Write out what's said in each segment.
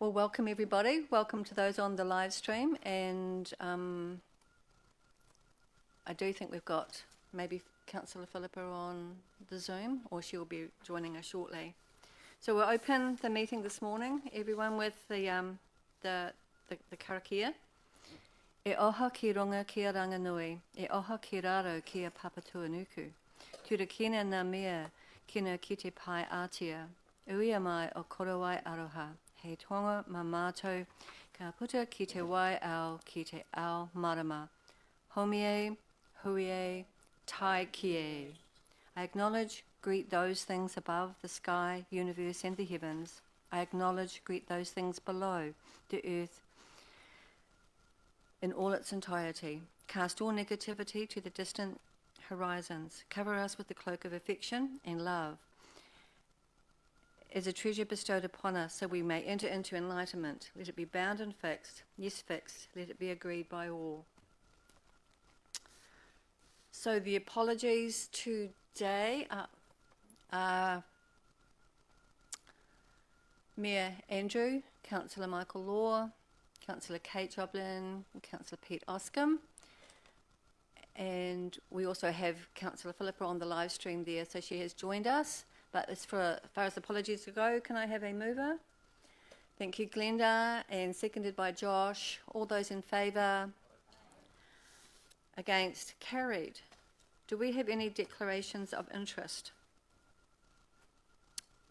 Well, welcome everybody. Welcome to those on the live stream. And I do think we've got maybe Councillor Philippa on the Zoom, or she'll be joining us shortly. So we'll open the meeting this morning, everyone, with the Karakia. E oha ki ronga ki a ranganui, e oha ki raro ki a papatuanuku. Tura kina na mea kina ki te pai atia. Uia mai o korowai aroha. Hei tonga ma mātou ka puta ki te wai ao ki te ao marama. Homie, huie, tai kie. I acknowledge, greet those things above the sky, universe and the heavens. I acknowledge, greet those things below the earth in all its entirety. Cast all negativity to the distant horizons. Cover us with the cloak of affection and love as a treasure bestowed upon us, so we may enter into enlightenment. Let it be bound and fixed. Yes, fixed. Let it be agreed by all. So the apologies today are Mayor Andrew, Councillor Michael Law, Councillor Kate Joblin, and Councillor Pete Oscom. And we also have Councillor Philippa on the live stream there, so she has joined us. But as far as apologies go, can I have a mover? Thank you, Glenda, and seconded by Josh. All those in favour? Against? Carried. Do we have any declarations of interest?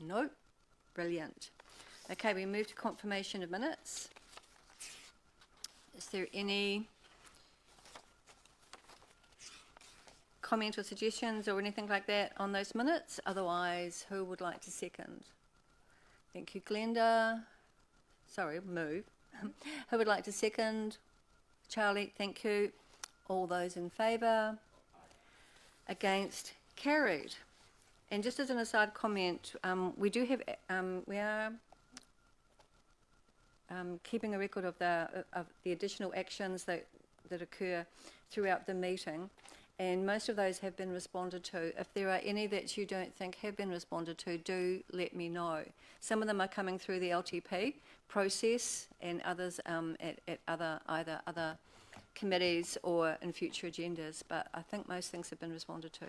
No? Brilliant. Okay, we move to confirmation of minutes. Is there any comment or suggestions or anything like that on those minutes? Otherwise, who would like to second? Thank you, Glenda. Sorry, move. Who would like to second? Charlie, thank you. All those in favour? Against? Carried. And just as an aside comment, we do have, we are keeping a record of the additional actions that occur throughout the meeting. And most of those have been responded to. If there are any that you don't think have been responded to, do let me know. Some of them are coming through the LTP process, and others at other committees or in future agendas. But I think most things have been responded to.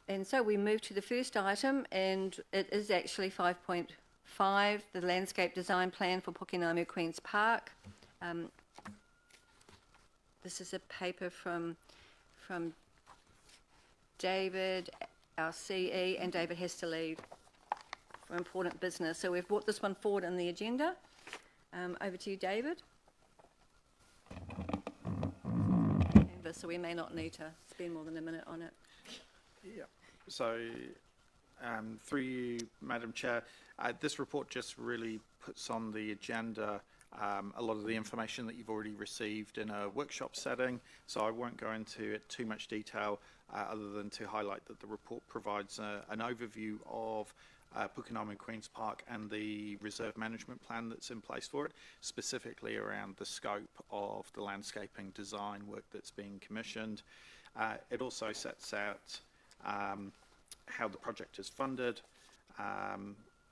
And so we move to the first item, and it is actually 5.5, the landscape design plan for Pukenamu Queens Park. This is a paper from David, our CE, and David has to leave for important business. So we've brought this one forward on the agenda. Over to you, David. So we may not need to spend more than a minute on it. Yeah. So, through you, Madam Chair, this report just really puts on the agenda a lot of the information that you've already received in a workshop setting, so I won't go into it too much detail other than to highlight that the report provides an overview of Pukenamu Queens Park and the reserve management plan that's in place for it, specifically around the scope of the landscaping design work that's being commissioned. It also sets out how the project is funded,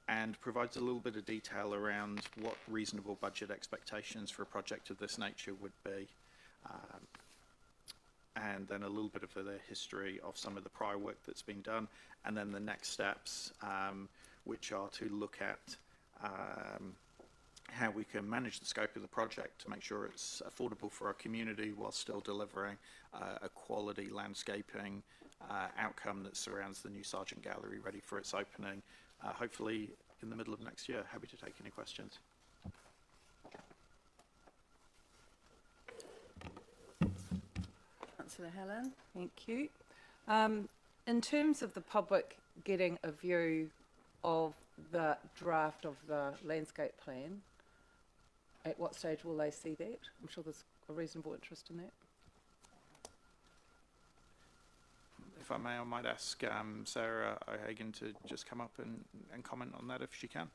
and provides a little bit of detail around what reasonable budget expectations for a project of this nature would be. And then a little bit of the history of some of the prior work that's been done, and then the next steps, which are to look at how we can manage the scope of the project to make sure it's affordable for our community while still delivering a quality landscaping outcome that surrounds the new Sarjeant Gallery ready for its opening, hopefully in the middle of next year. Happy to take any questions. Councillor Helen. Thank you. In terms of the public getting a view of the draft of the landscape plan, at what stage will they see that? I'm sure there's a reasonable interest in that. If I may, I might ask Sarah O'Hagan to just come up and comment on that if she can.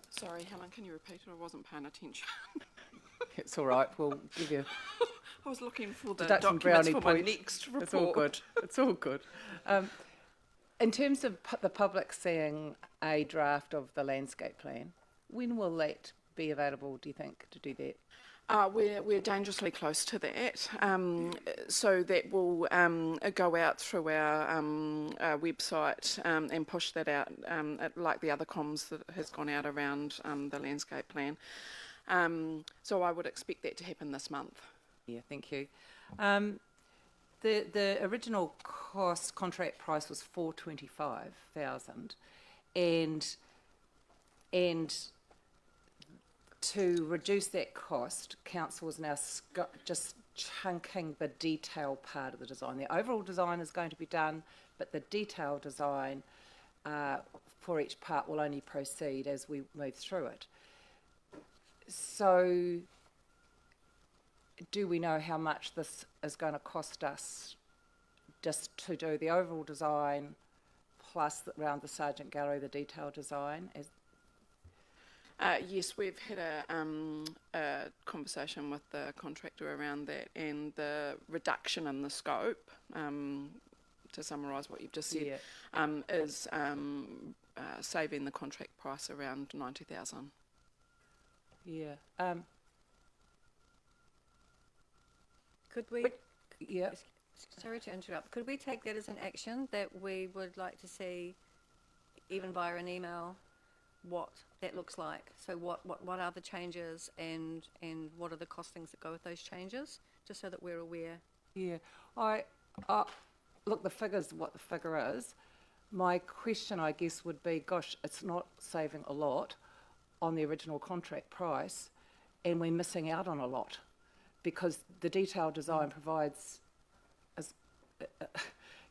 Sorry, Helen, can you repeat it? I wasn't paying attention. It's all right. We'll give you I was looking for the deduction documents brownie for point. my next report. It's all good. It's all good. In terms of the public seeing a draft of the landscape plan, when will that be available, do you think, to do that? We're dangerously close to that, so that will go out through our website and push that out, like the other comms that has gone out around the landscape plan. So I would expect that to happen this month. Yeah, thank you. The original contract price was $425,000, and to reduce that cost, council is now just chunking the detail part of the design. The overall design is going to be done, but the detail design for each part will only proceed as we move through it. So, do we know how much this is going to cost us just to do the overall design plus around the Sarjeant Gallery, the detail design? Yes, we've had a conversation with the contractor around that, and the reduction in the scope, to summarise what you've just said, is saving the contract price around $90,000. Yeah. Could we, Yeah. sorry to interrupt, could we take that as an action that we would like to see, even via an email, what that looks like? So what are the changes, and what are the costings that go with those changes, just so that we're aware? Yeah. Look, the figure's what the figure is. My question, I guess, would be, gosh, it's not saving a lot on the original contract price, and we're missing out on a lot, because the detailed design provides, is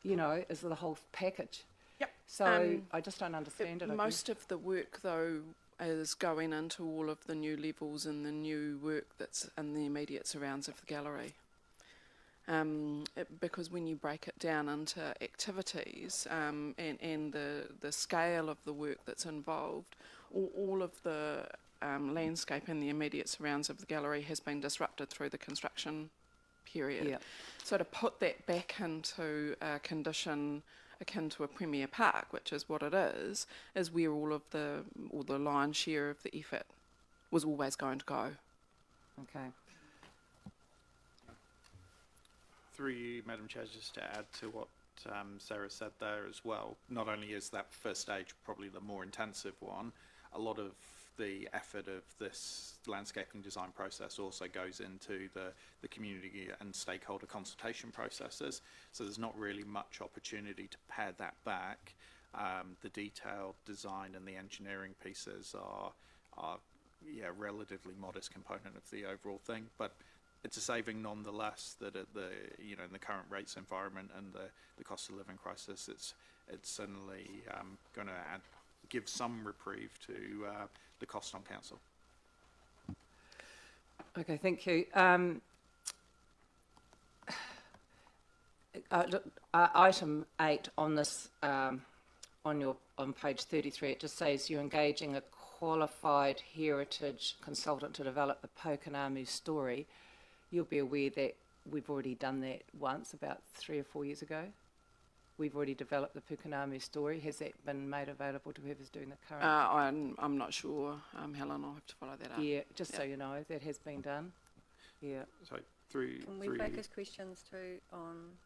the whole package. Yep. So I just don't understand it. Most of the work, though, is going into all of the new levels and the new work that's in the immediate surrounds of the gallery. Because when you break it down into activities and the scale of the work that's involved, all of the landscape in the immediate surrounds of the gallery has been disrupted through the construction period. Yeah. So to put that back into a condition akin to a premier park, which is what it is where all the lion's share of the effort was always going to go. Okay. Through you, Madam Chair, just to add to what Sarah said there as well, not only is that first stage probably the more intensive one, a lot of the effort of this landscaping design process also goes into the community and stakeholder consultation processes. So there's not really much opportunity to pare that back. The detailed design and the engineering pieces are relatively modest component of the overall thing, but it's a saving nonetheless. That at in the current rates environment and the cost of living crisis, it's certainly going to give some reprieve to the cost on council. Okay, thank you. Item 8 on this, on page 33, it just says you're engaging a qualified heritage consultant to develop the Pukenamu story. You'll be aware that we've already done that once, about 3 or 4 years ago. We've already developed the Pukenamu story. Has that been made available to whoever's doing the current? I'm not sure, Helen. I'll have to follow that up. Yeah, just so you know, that has been done. Yeah. So through. Can we focus questions too on?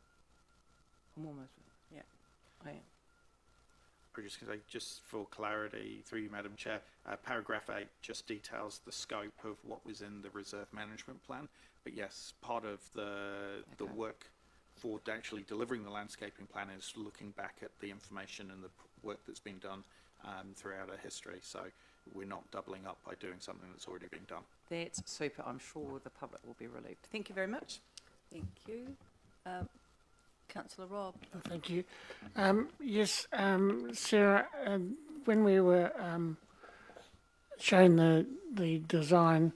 I'm almost. Yeah. I am. I'm just going to say, just for clarity, through you, Madam Chair, paragraph 8 just details the scope of what was in the reserve management plan. But yes, part of the work for actually delivering the landscaping plan is looking back at the information and the work that's been done throughout our history. So we're not doubling up by doing something that's already been done. That's super. I'm sure the public will be relieved. Thank you very much. Thank you. Councillor Robb. Thank you. Yes, Sarah, when we were showing the design,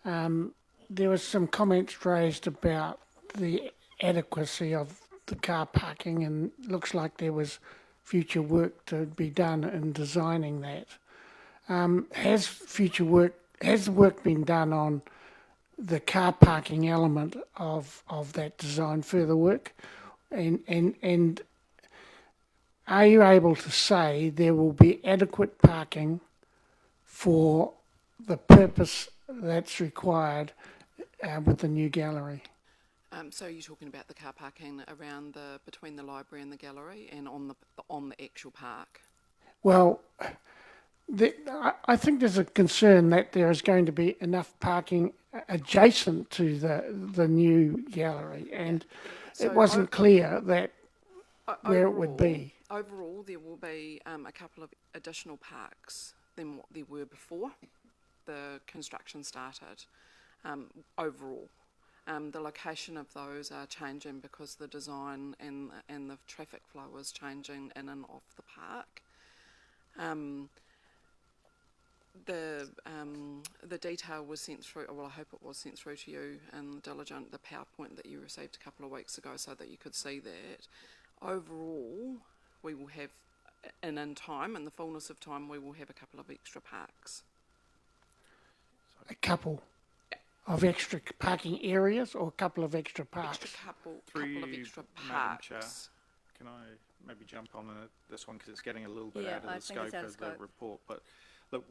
there was some comments raised about the adequacy of the car parking, and looks like there was future work to be done in designing that. Has work been done on the car parking element of that design, further work? And are you able to say there will be adequate parking for the purpose that's required with the new gallery? So you're talking about the car parking around between the library and the gallery and on the actual park? Well, I think there's a concern that there is going to be enough parking adjacent to the new gallery, and So it wasn't clear that where it would be. Overall, there will be a couple of additional parks than what there were before the construction started. Overall, the location of those are changing because the design and the traffic flow is changing in and off the park. The detail was sent through, well, I hope it was sent through to you in Diligent, the PowerPoint that you received a couple of weeks ago, so that you could see that. Overall, we will have, in time, in the fullness of time, we will have a couple of extra parks. A couple of extra parking areas or a couple of extra parks? Couple of extra Madam Chair, parks. can I maybe jump on this one because it's getting a little bit Yeah, out of I the think it's scope out of of the scope. report, but look,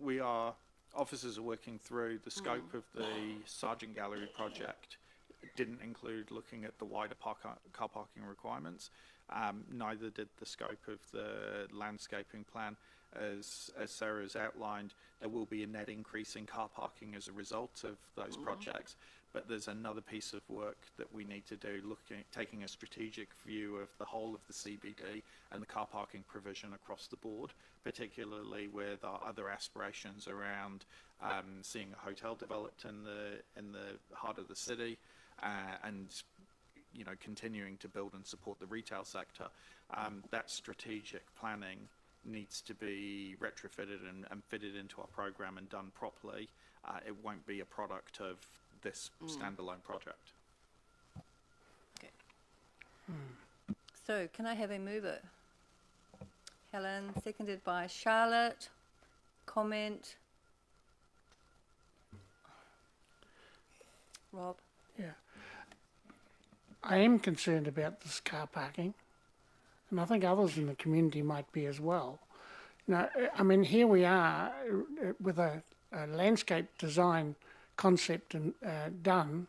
officers are working through the scope of the Sarjeant Gallery project. It didn't include looking at the wider car parking requirements. Neither did the scope of the landscaping plan. As Sarah's outlined, there will be a net increase in car parking as a result of those projects. But there's another piece of work that we need to do, taking a strategic view of the whole of the CBD and the car parking provision across the board, particularly with our other aspirations around seeing a hotel developed in the heart of the city, and continuing to build and support the retail sector. That strategic planning needs to be retrofitted and fitted into our program and done properly. It won't be a product of this standalone project. Okay. So, can I have a mover? Helen, seconded by Charlotte. Comment. Rob. Yeah. I am concerned about this car parking, and I think others in the community might be as well. I mean, here we are with a landscape design concept done,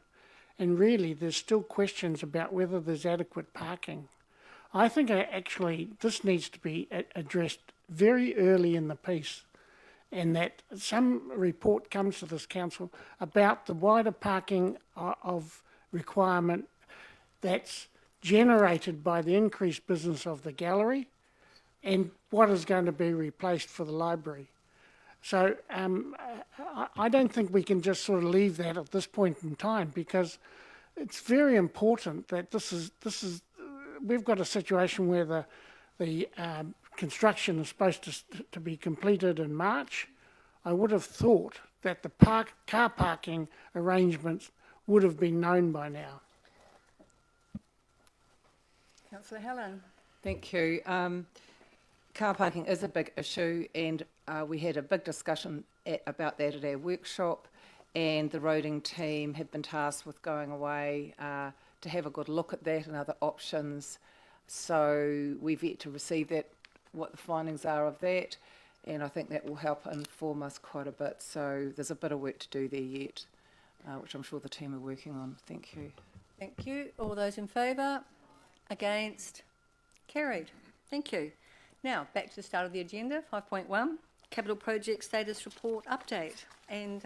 and really there's still questions about whether there's adequate parking. I think actually this needs to be addressed very early in the piece, and that some report comes to this council about the wider parking of requirement that's generated by the increased business of the gallery and what is going to be replaced for the library. So I don't think we can just sort of leave that at this point in time, because it's very important that this is we've got a situation where the construction is supposed to be completed in March. I would have thought that the car parking arrangements would have been known by now. Councillor Helen. Thank you. Car parking is a big issue, and we had a big discussion about that at our workshop, and the roading team have been tasked with going away to have a good look at that and other options. So we've yet to receive that, what the findings are of that, and I think that will help inform us quite a bit. So there's a bit of work to do there yet, which I'm sure the team are working on. Thank you. Thank you. All those in favour? Against? Carried. Thank you. Now, back to the start of the agenda, 5.1, Capital Project Status Report Update. And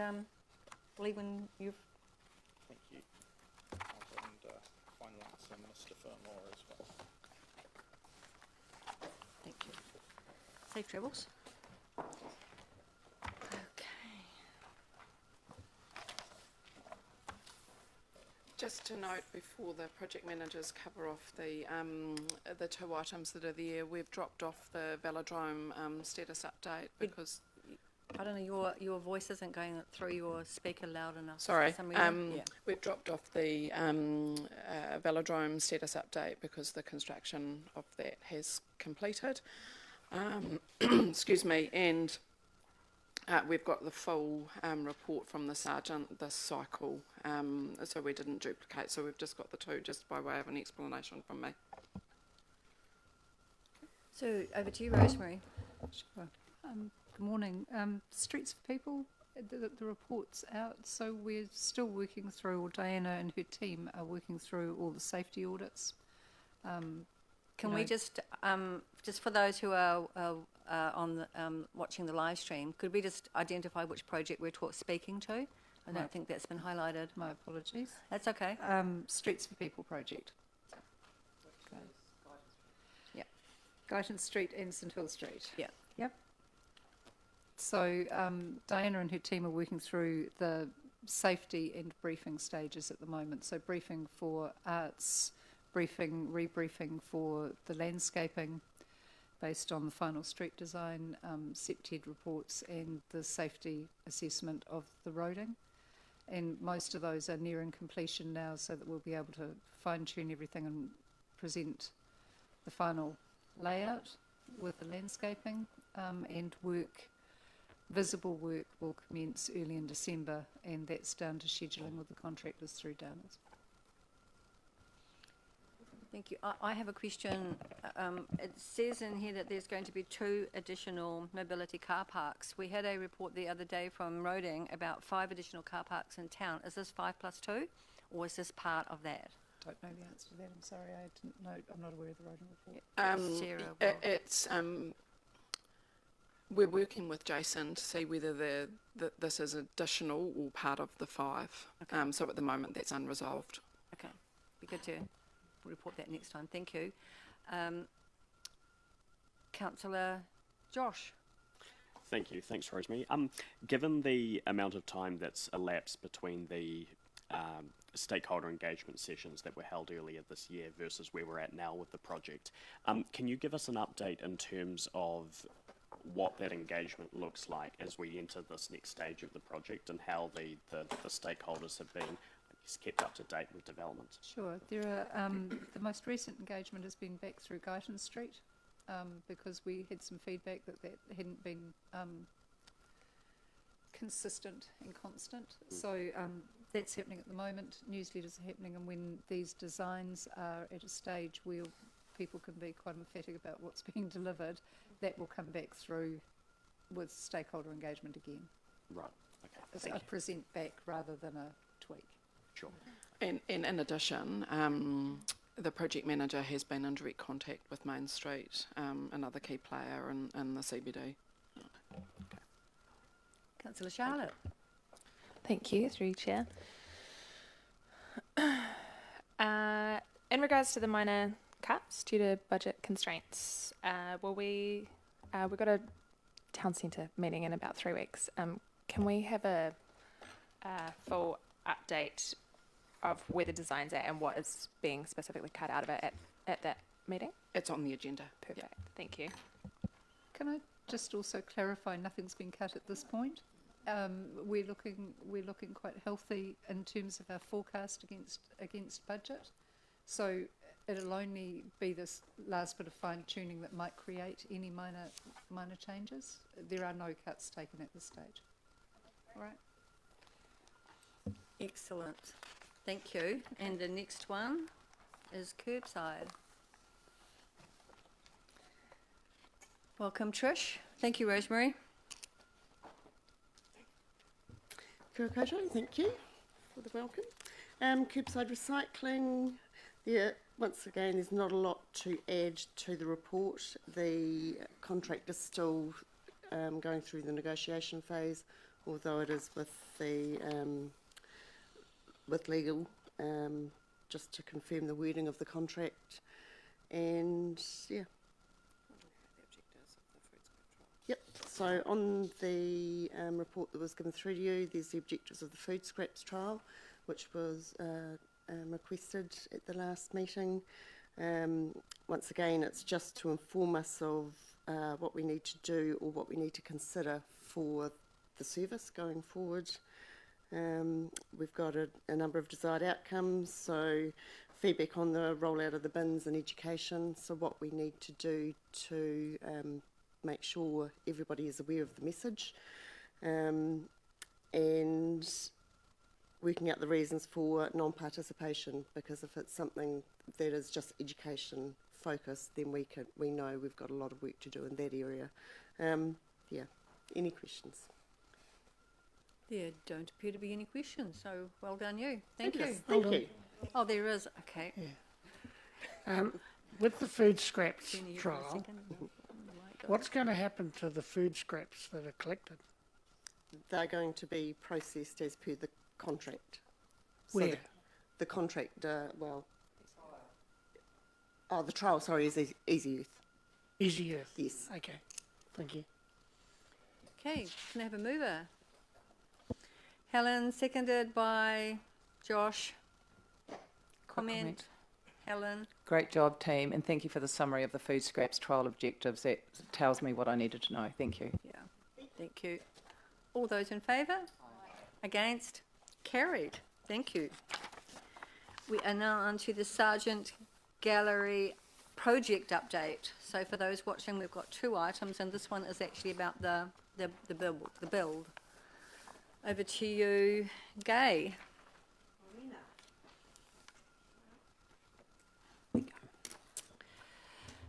Lee, when you've... Thank you. And find links on Mr. Fernmore as well. Thank you. Safe travels. Okay. Just to note, before the project managers cover off the two items that are there, we've dropped off the velodrome status update because... I don't know, your voice isn't going through your speaker loud enough. Sorry, For some reason. we've dropped off the velodrome status update because the construction of that has completed. Excuse me, and we've got the full report from the Sarjeant this cycle, so we didn't duplicate, so we've just got the two, just by way of an explanation from me. So over to you, Rosemary. Sure. Good morning. Streets for People, the report's out, so we're still working through, or Diana and her team are working through all the safety audits. Can we just for those who are on the, watching the live stream, could we just identify which project we're speaking to? I don't Right. think that's been highlighted. My apologies. That's okay. Streets for People project. Okay. Yep. Guyton Street and St Hill Street. Yep. Yep. So Diana and her team are working through the safety and briefing stages at the moment. So briefing for arts, rebriefing for the landscaping based on the final street design, SEPTED reports and the safety assessment of the roading. And most of those are nearing completion now, so that we'll be able to fine-tune everything and present the final layout with the landscaping, and visible work will commence early in December, and that's down to scheduling with the contractors through Downers. Thank you. I have a question. It says in here that there's going to be 2 additional mobility car parks. We had a report the other day from Roding about 5 additional car parks in town. Is this 5 plus 2, or is this part of that? Don't know the answer to that. I'm sorry, I didn't know. I'm not aware of the roading report. Sarah, It's we're working with Jason to see whether this is additional or part of the 5. Okay. So at the moment that's unresolved. okay. Be good to report that next time. Thank you. Councillor Josh. Thank you. Thanks, Rosemary. Given the amount of time that's elapsed between the stakeholder engagement sessions that were held earlier this year versus where we're at now with the project, can you give us an update in terms of what that engagement looks like as we enter this next stage of the project, and how the stakeholders have been kept up to date with developments? Sure. There are the most recent engagement has been back through Guyton Street, because we had some feedback that hadn't been consistent and constant. So that's happening at the moment. Newsletters are happening, and when these designs are at a stage where people can be quite emphatic about what's being delivered, that will come back through with stakeholder engagement again. Right. Okay. It's Thank a you. present back rather than a tweak. Sure. And in addition, the project manager has been in direct contact with Main Street, another key player in the CBD. Councillor Charlotte. Thank you, through Chair. In regards to the minor cuts due to budget constraints, we've got a town centre meeting in about 3 weeks. Can we have a full update of where the design's at and what is being specifically cut out of it at that meeting? It's on the agenda. Perfect. Thank you. Can I just also clarify, nothing's been cut at this point? We're looking quite healthy in terms of our forecast against budget. So it'll only be this last bit of fine tuning that might create any minor changes. There are no cuts taken at this stage. All right. Excellent. Thank you. And the next one is curbside. Welcome, Trish. Thank you, Rosemary. Kia ora koutou, thank you for the welcome. Curbside recycling, once again, there's not a lot to add to the report. The contract is still going through the negotiation phase, although it is with the with legal, just to confirm the wording of the contract. And yeah. Yep, so on the report that was given through to you, there's the objectives of the food scraps trial, which was requested at the last meeting. Once again, it's just to inform us of what we need to do or what we need to consider for the service going forward. We've got a number of desired outcomes, so feedback on the rollout of the bins and education, so what we need to do to make sure everybody is aware of the message. And working out the reasons for non-participation, because if it's something that is just education focused, then we know we've got a lot of work to do in that area. Yeah, any questions? There don't appear to be any questions, so well done you. Thank you. Thank you. Oh, there is. Okay. With the food scraps Jenny, you got a trial, second? Oh my God. what's going to happen to the food scraps that are collected? They're going to be processed as per the contract. Where? The contract, the trial, sorry, is Easy Youth. Easy Earth? Yes. Okay, thank you. Okay, can I have a mover? Helen, seconded by Josh. Comment. Helen. Great job, team, and thank you for the summary of the food scraps trial objectives. That tells me what I needed to know. Thank you. Yeah, thank you. All those in favour? Against? Carried. Thank you. We are now on to the Sarjeant Gallery project update. So for those watching, we've got 2 items, and this one is actually about the build. Over to you, Gay.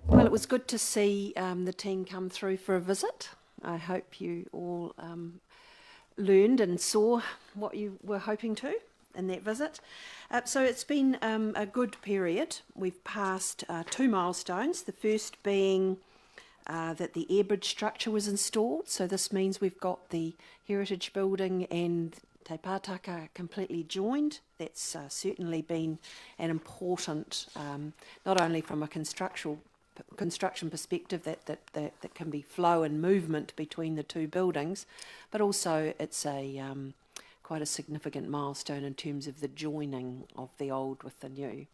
Well, it was good to see the team come through for a visit. I hope you all learned and saw what you were hoping to in that visit. So it's been a good period. We've passed 2 milestones, the first being that the airbridge structure was installed. So this means we've got the heritage building and Te Pātaka completely joined. That's certainly been an important, not only from a construction perspective that can be flow and movement between the 2 buildings, but also it's a quite a significant milestone in terms of the joining of the old with the new.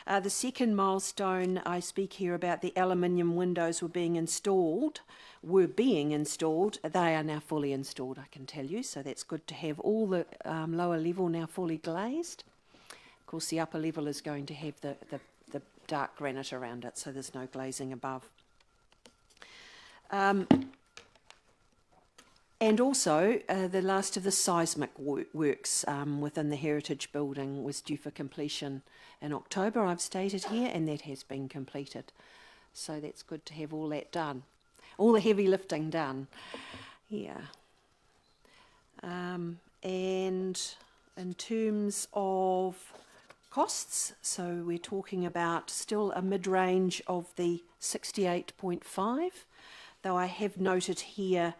The second milestone, I speak here about the aluminium windows were being installed. They are now fully installed, I can tell you, so that's good to have all the lower level now fully glazed. Of course, the upper level is going to have the dark granite around it, so there's no glazing above. And also, the last of the seismic works within the heritage building was due for completion in October, I've stated here, and that has been completed. So that's good to have all that done. All the heavy lifting done. Yeah. And in terms of costs, so we're talking about still a mid-range of the 68.5, though I have noted here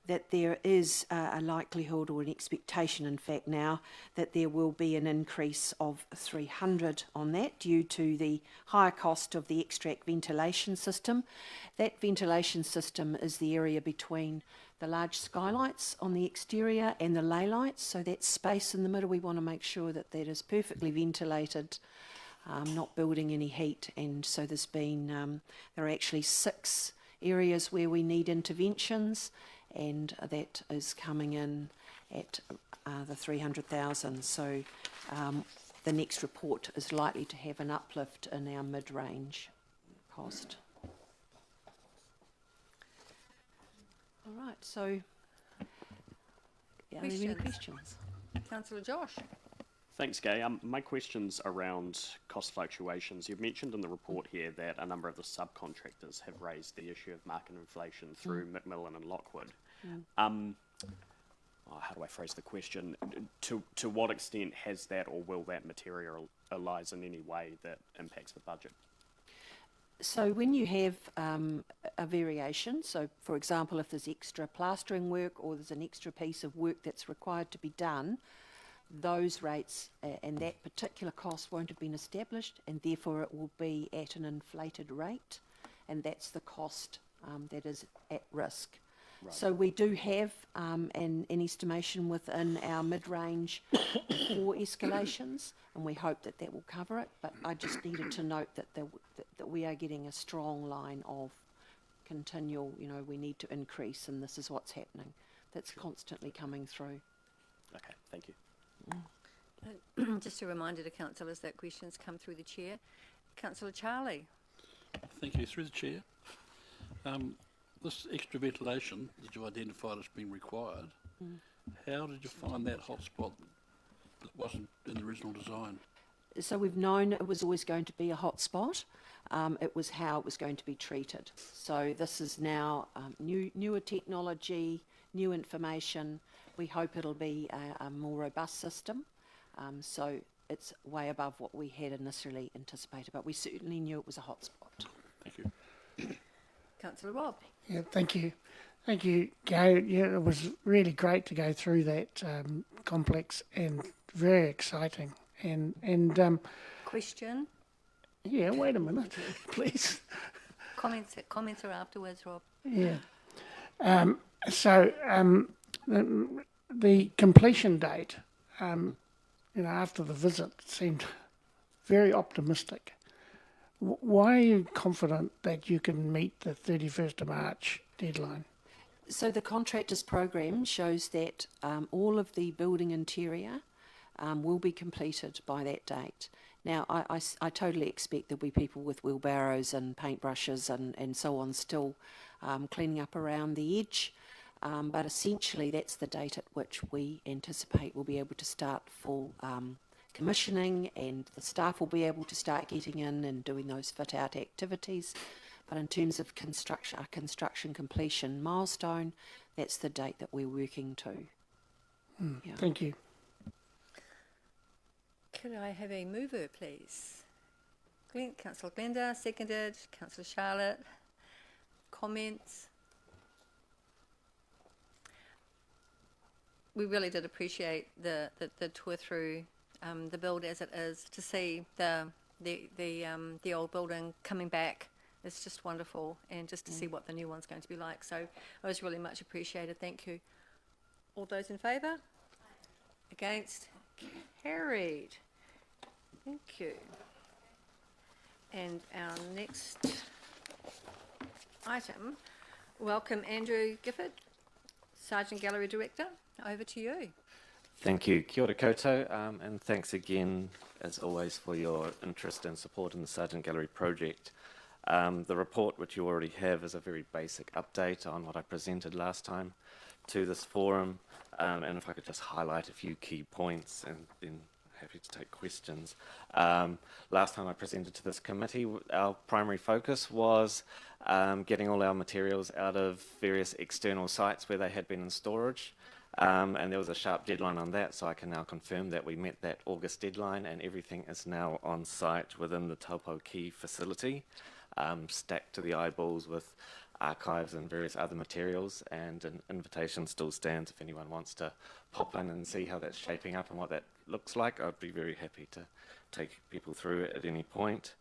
that there is a likelihood or an expectation, in fact now, that there will be an increase of 300 on that due to the higher cost of the extract ventilation system. That ventilation system is the area between the large skylights on the exterior and the ley lights, so that space in the middle, we want to make sure that that is perfectly ventilated, not building any heat. And so there are actually 6 areas where we need interventions, and that is coming in at the 300,000. So the next report is likely to have an uplift in our mid-range cost. All right, so are there any questions? Councillor Josh. Thanks, Gay. My question's around cost fluctuations. You've mentioned in the report here that a number of the subcontractors have raised the issue of market inflation through Macmillan and Lockwood. How do I phrase the question? To what extent has that or will that materialise in any way that impacts the budget? So when you have a variation, so for example, if there's extra plastering work or there's an extra piece of work that's required to be done, those rates and that particular cost won't have been established, and therefore it will be at an inflated rate, and that's the cost that is at risk. Right. So we do have an estimation within our mid-range for escalations, and we hope that that will cover it, but I just needed to note that we are getting a strong line of continual, we need to increase, and this is what's happening. That's constantly coming through. Okay, thank you. Just a reminder to councillors that questions come through the chair. Councillor Charlie. Thank you. Through the chair. This extra ventilation that you identified as being required, how did you find that hotspot that wasn't in the original design? So we've known it was always going to be a hotspot. It was how it was going to be treated. So this is now newer technology, new information. We hope it'll be a more robust system. So it's way above what we had initially anticipated, but we certainly knew it was a hotspot. Thank you. Councillor Rob. Yeah, thank you. Thank you, Gay. Yeah, it was really great to go through that complex and very exciting. And Question. yeah, wait a minute, please. Comments are afterwards, Rob. Yeah. So the completion date, after the visit, seemed very optimistic. Why are you confident that you can meet the 31st of March deadline? So the contractors program shows that all of the building interior will be completed by that date. Now, I totally expect there'll be people with wheelbarrows and paintbrushes and so on still cleaning up around the edge, but essentially that's the date at which we anticipate we'll be able to start full commissioning, and the staff will be able to start getting in and doing those fit-out activities. But in terms of our construction completion milestone, that's the date that we're working to. Yeah. Thank you. Could I have a mover, please? Councillor Glenda, seconded. Councillor Charlotte. Comments? We really did appreciate the tour through the build as it is, to see the old building coming back. It's just wonderful, and just to see what the new one's going to be like. So it was really much appreciated. Thank you. All those in favour? Against? Carried. Thank you. And our next item, welcome Andrew Gifford, Sarjeant Gallery Director. Over to you. Thank you. Kia ora koutou, and thanks again, as always, for your interest and support in the Sarjeant Gallery project. The report, which you already have, is a very basic update on what I presented last time to this forum, and if I could just highlight a few key points, and then happy to take questions. Last time I presented to this committee, our primary focus was getting all our materials out of various external sites where they had been in storage. And there was a sharp deadline on that, so I can now confirm that we met that August deadline, and everything is now on site within the Taupo Key facility, stacked to the eyeballs with archives and various other materials, and an invitation still stands if anyone wants to pop in and see how that's shaping up and what that looks like. I'd be very happy to take people through it at any point.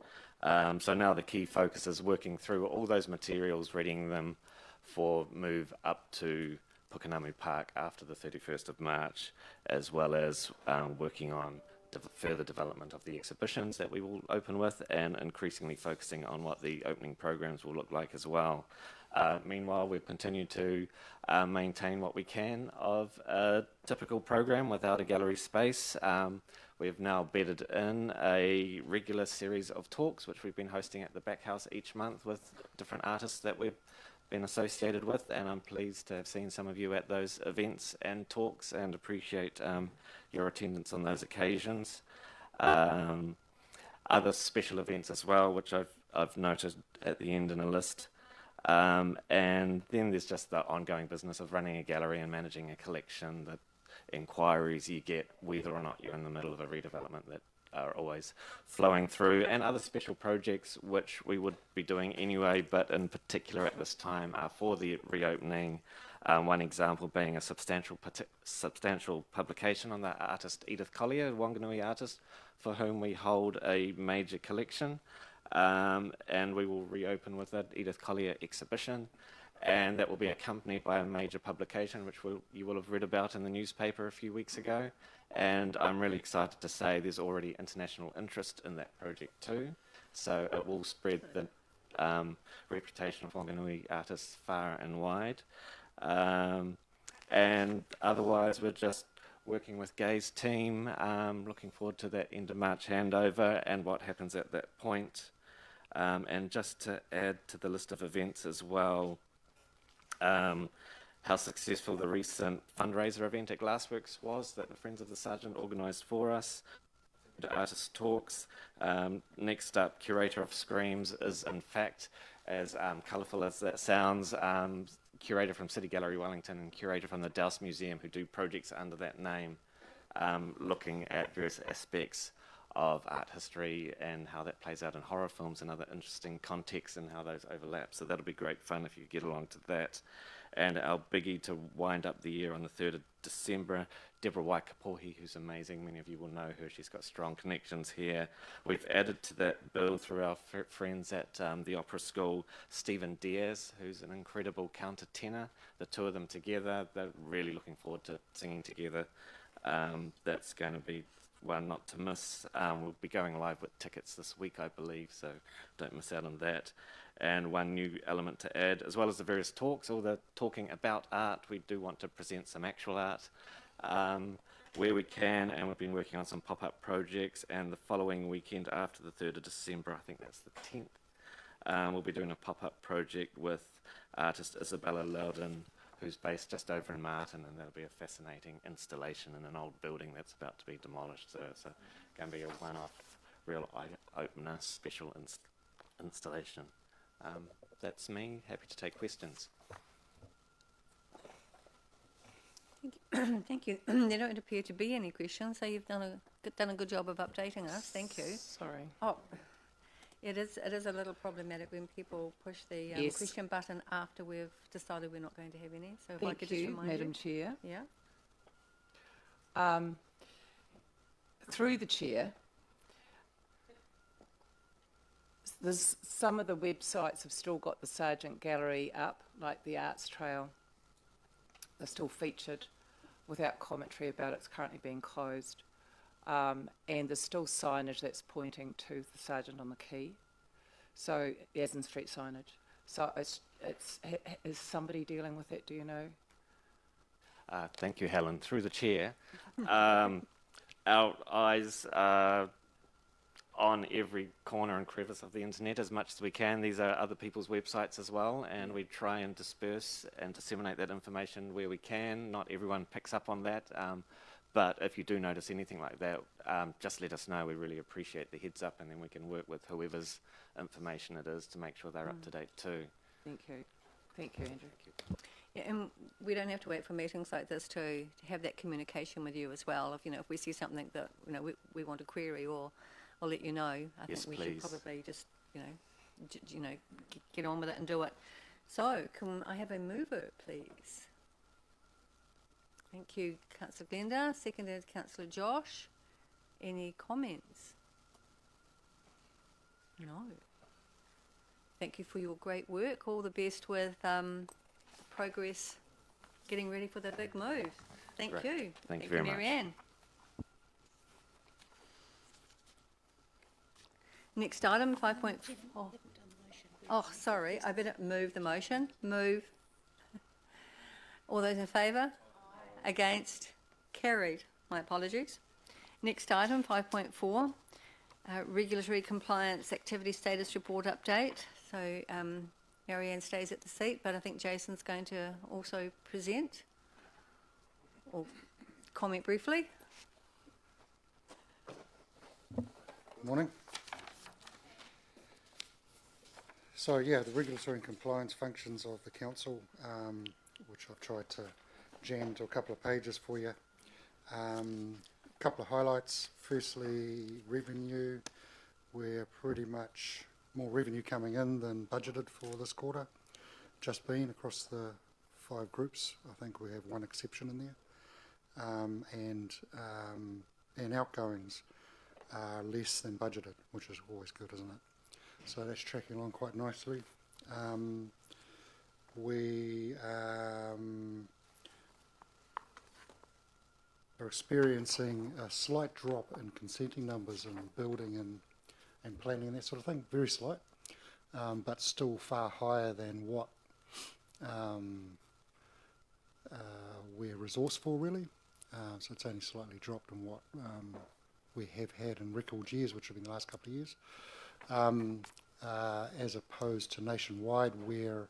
So now the key focus is working through all those materials, readying them for move up to Pukenamu Park after the 31st of March, as well as working on further development of the exhibitions that we will open with, and increasingly focusing on what the opening programs will look like as well. Meanwhile, we've continued to maintain what we can of a typical program without a gallery space. We've now bedded in a regular series of talks, which we've been hosting at the back house each month with different artists that we've been associated with, and I'm pleased to have seen some of you at those events and talks, and appreciate your attendance on those occasions. Other special events as well, which I've noted at the end in a list. And then there's just the ongoing business of running a gallery and managing a collection, the inquiries you get whether or not you're in the middle of a redevelopment that are always flowing through, and other special projects which we would be doing anyway, but in particular at this time are for the reopening. One example being a substantial publication on the artist Edith Collier, Wanganui artist, for whom we hold a major collection, and we will reopen with that Edith Collier exhibition, and that will be accompanied by a major publication which you will have read about in the newspaper a few weeks ago. And I'm really excited to say there's already international interest in that project too. So it will spread the reputation of Wanganui artists far and wide. And otherwise, we're just working with Gay's team, looking forward to that end of March handover and what happens at that point. And just to add to the list of events as well, how successful the recent fundraiser event at Glassworks was that the Friends of the Sarjeant organised for us. The artist talks. Next up, Curator of Screams is in fact, as colourful as that sounds, curator from City Gallery Wellington and curator from the Dowse Museum, who do projects under that name, looking at various aspects of art history and how that plays out in horror films and other interesting contexts and how those overlap. So that'll be great fun if you get along to that. And our biggie to wind up the year on the 3rd of December, Deborah Waikapohi, who's amazing. Many of you will know her. She's got strong connections here. We've added to that bill through our friends at the Opera School, Stephen Diaz, who's an incredible countertenor. The two of them together, they're really looking forward to singing together. That's going to be one not to miss. We'll be going live with tickets this week, I believe, so don't miss out on that. And one new element to add, as well as the various talks, all the talking about art, we do want to present some actual art where we can, and we've been working on some pop-up projects, and the following weekend after the 3rd of December, I think that's the 10th, we'll be doing a pop-up project with artist Isabella Loudon, who's based just over in Martin, and that'll be a fascinating installation in an old building that's about to be demolished. So it's going to be a one-off, real eye-opener, special installation. That's me. Happy to take questions. Thank you. There don't appear to be any questions, so you've done a good job of updating us. Thank you. Sorry. Oh, it is a little problematic when people push the Yes. question button after we've decided we're not going to have any. So if I Thank could just you, remind Madam you. Chair. Yeah. Through the chair, there's some of the websites have still got the Sarjeant Gallery up, like the Arts Trail. They're still featured without commentary about it's currently being closed. And there's still signage that's pointing to the Sarjeant on the Quay. So, as in street signage. So is somebody dealing with it, do you know? Thank you, Helen. Through the chair, our eyes are on every corner and crevice of the internet as much as we can. These are other people's websites as well, and we try and disperse and disseminate that information where we can. Not everyone picks up on that, but if you do notice anything like that, just let us know. We really appreciate the heads up, and then we can work with whoever's information it is to make sure they're up to date too. Thank you. Thank you, Andrew. Yeah, and we don't have to wait for meetings like this to have that communication with you as well. If we see something that we want to query or let you know, I Yes, think we please. should probably just get on with it and do it. So can I have a mover, please? Thank you, Councillor Glenda. Seconded, Councillor Josh. Any comments? No. Thank you for your great work. All the best with progress, getting ready for the big move. Thank Great. you. Thank you very much. Marianne. Next item, 5.4. Oh, sorry, I better move the motion. Move. All those in favour? Against? Carried. My apologies. Next item, 5.4. Regulatory compliance activity status report update. So Marianne stays at the seat, but I think Jason's going to also present or comment briefly. Morning. So yeah, the regulatory and compliance functions of the council, which I've tried to jam to a couple of pages for you. A couple of highlights. Firstly, revenue. We're pretty much more revenue coming in than budgeted for this quarter. Just been across the 5 groups. I think we have one exception in there. And outgoings are less than budgeted, which is always good, isn't it? So that's tracking along quite nicely. We are experiencing a slight drop in consenting numbers in building and planning and that sort of thing, very slight, but still far higher than what we're resourceful really. So it's only slightly dropped on what we have had in record years, which have been the last couple of years. As opposed to nationwide, where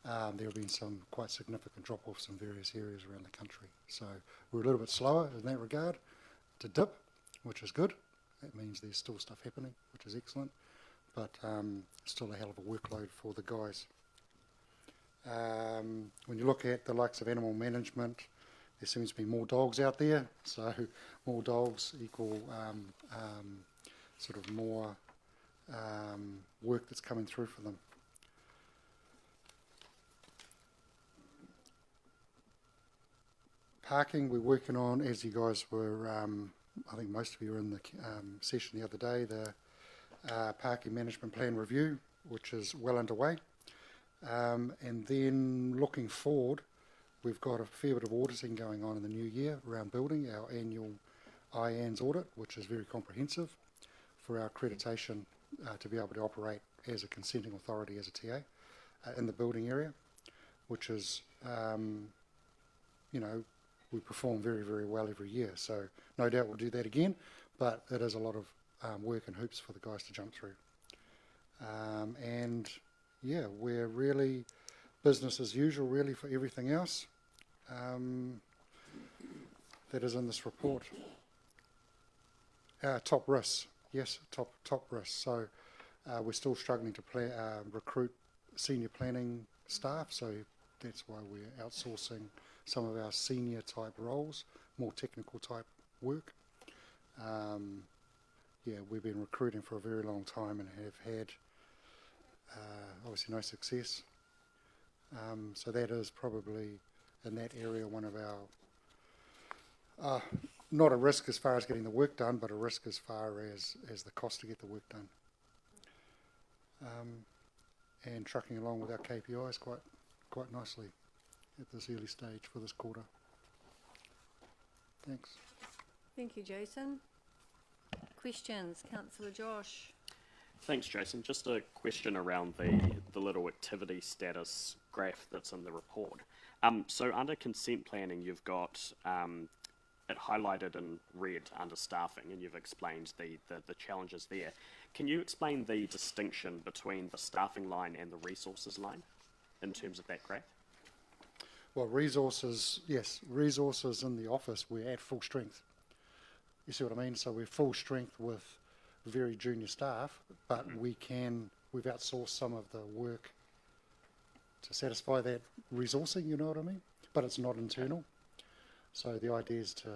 there have been some quite significant drop-offs in various areas around the country. So we're a little bit slower in that regard to dip, which is good. That means there's still stuff happening, which is excellent, but still a hell of a workload for the guys. When you look at the likes of animal management, there seems to be more dogs out there, so more dogs equal sort of more work that's coming through for them. Parking, we're working on, as you guys were, I think most of you were in the session the other day, the parking management plan review, which is well underway. And then looking forward, we've got a fair bit of auditing going on in the new year around building, our annual IANS audit, which is very comprehensive for our accreditation to be able to operate as a consenting authority as a TA in the building area, which is, you know, we perform very, very well every year. So no doubt we'll do that again, but it is a lot of work and hoops for the guys to jump through. And yeah, we're really business as usual really for everything else that is in this report. Top risks, yes, top risks. So we're still struggling to recruit senior planning staff, so that's why we're outsourcing some of our senior type roles, more technical type work. Yeah, we've been recruiting for a very long time and have had obviously no success. So that is probably in that area one of our, not a risk as far as getting the work done, but a risk as far as the cost to get the work done. And trucking along with our KPIs quite nicely at this early stage for this quarter. Thanks. Thank you, Jason. Questions, Councillor Josh. Thanks, Jason. Just a question around the little activity status graph that's in the report. So under consent planning, you've got it highlighted in red under staffing, and you've explained the challenges there. Can you explain the distinction between the staffing line and the resources line in terms of that graph? Well, resources, yes, resources in the office, we're at full strength. You see what I mean? So we're full strength with very junior staff, but we've outsourced some of the work to satisfy that resourcing, you know what I mean? But it's not internal. So the idea is to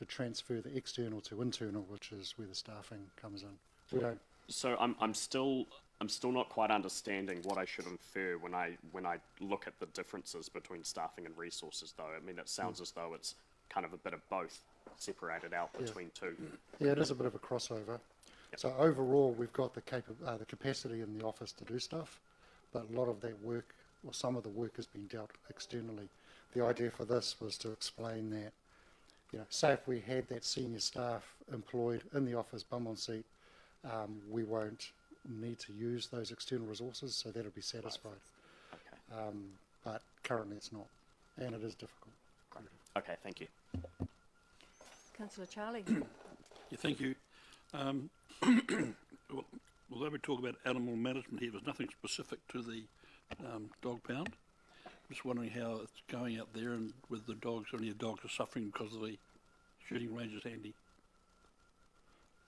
transfer the external to internal, which is where the staffing comes in. We don't. So I'm still not quite understanding what I should infer when I look at the differences between staffing and resources, though. I mean, it sounds as though it's kind of a bit of both separated out between two. Yeah, it is a bit of a crossover. Yep. So overall, we've got the capacity in the office to do stuff, but a lot of that work, or some of the work, has been dealt externally. The idea for this was to explain that, you know, say if we had that senior staff employed in the office, bum on seat, we won't need to use those external resources, so that'll be satisfied. Okay. But currently it's not, and it is difficult. Great. Okay, thank you. Councillor Charlie. Yeah, thank you. Well, although we talk about animal management here, there's nothing specific to the dog pound. Just wondering how it's going out there and with the dogs, any of the dogs are suffering because of the shooting range is handy.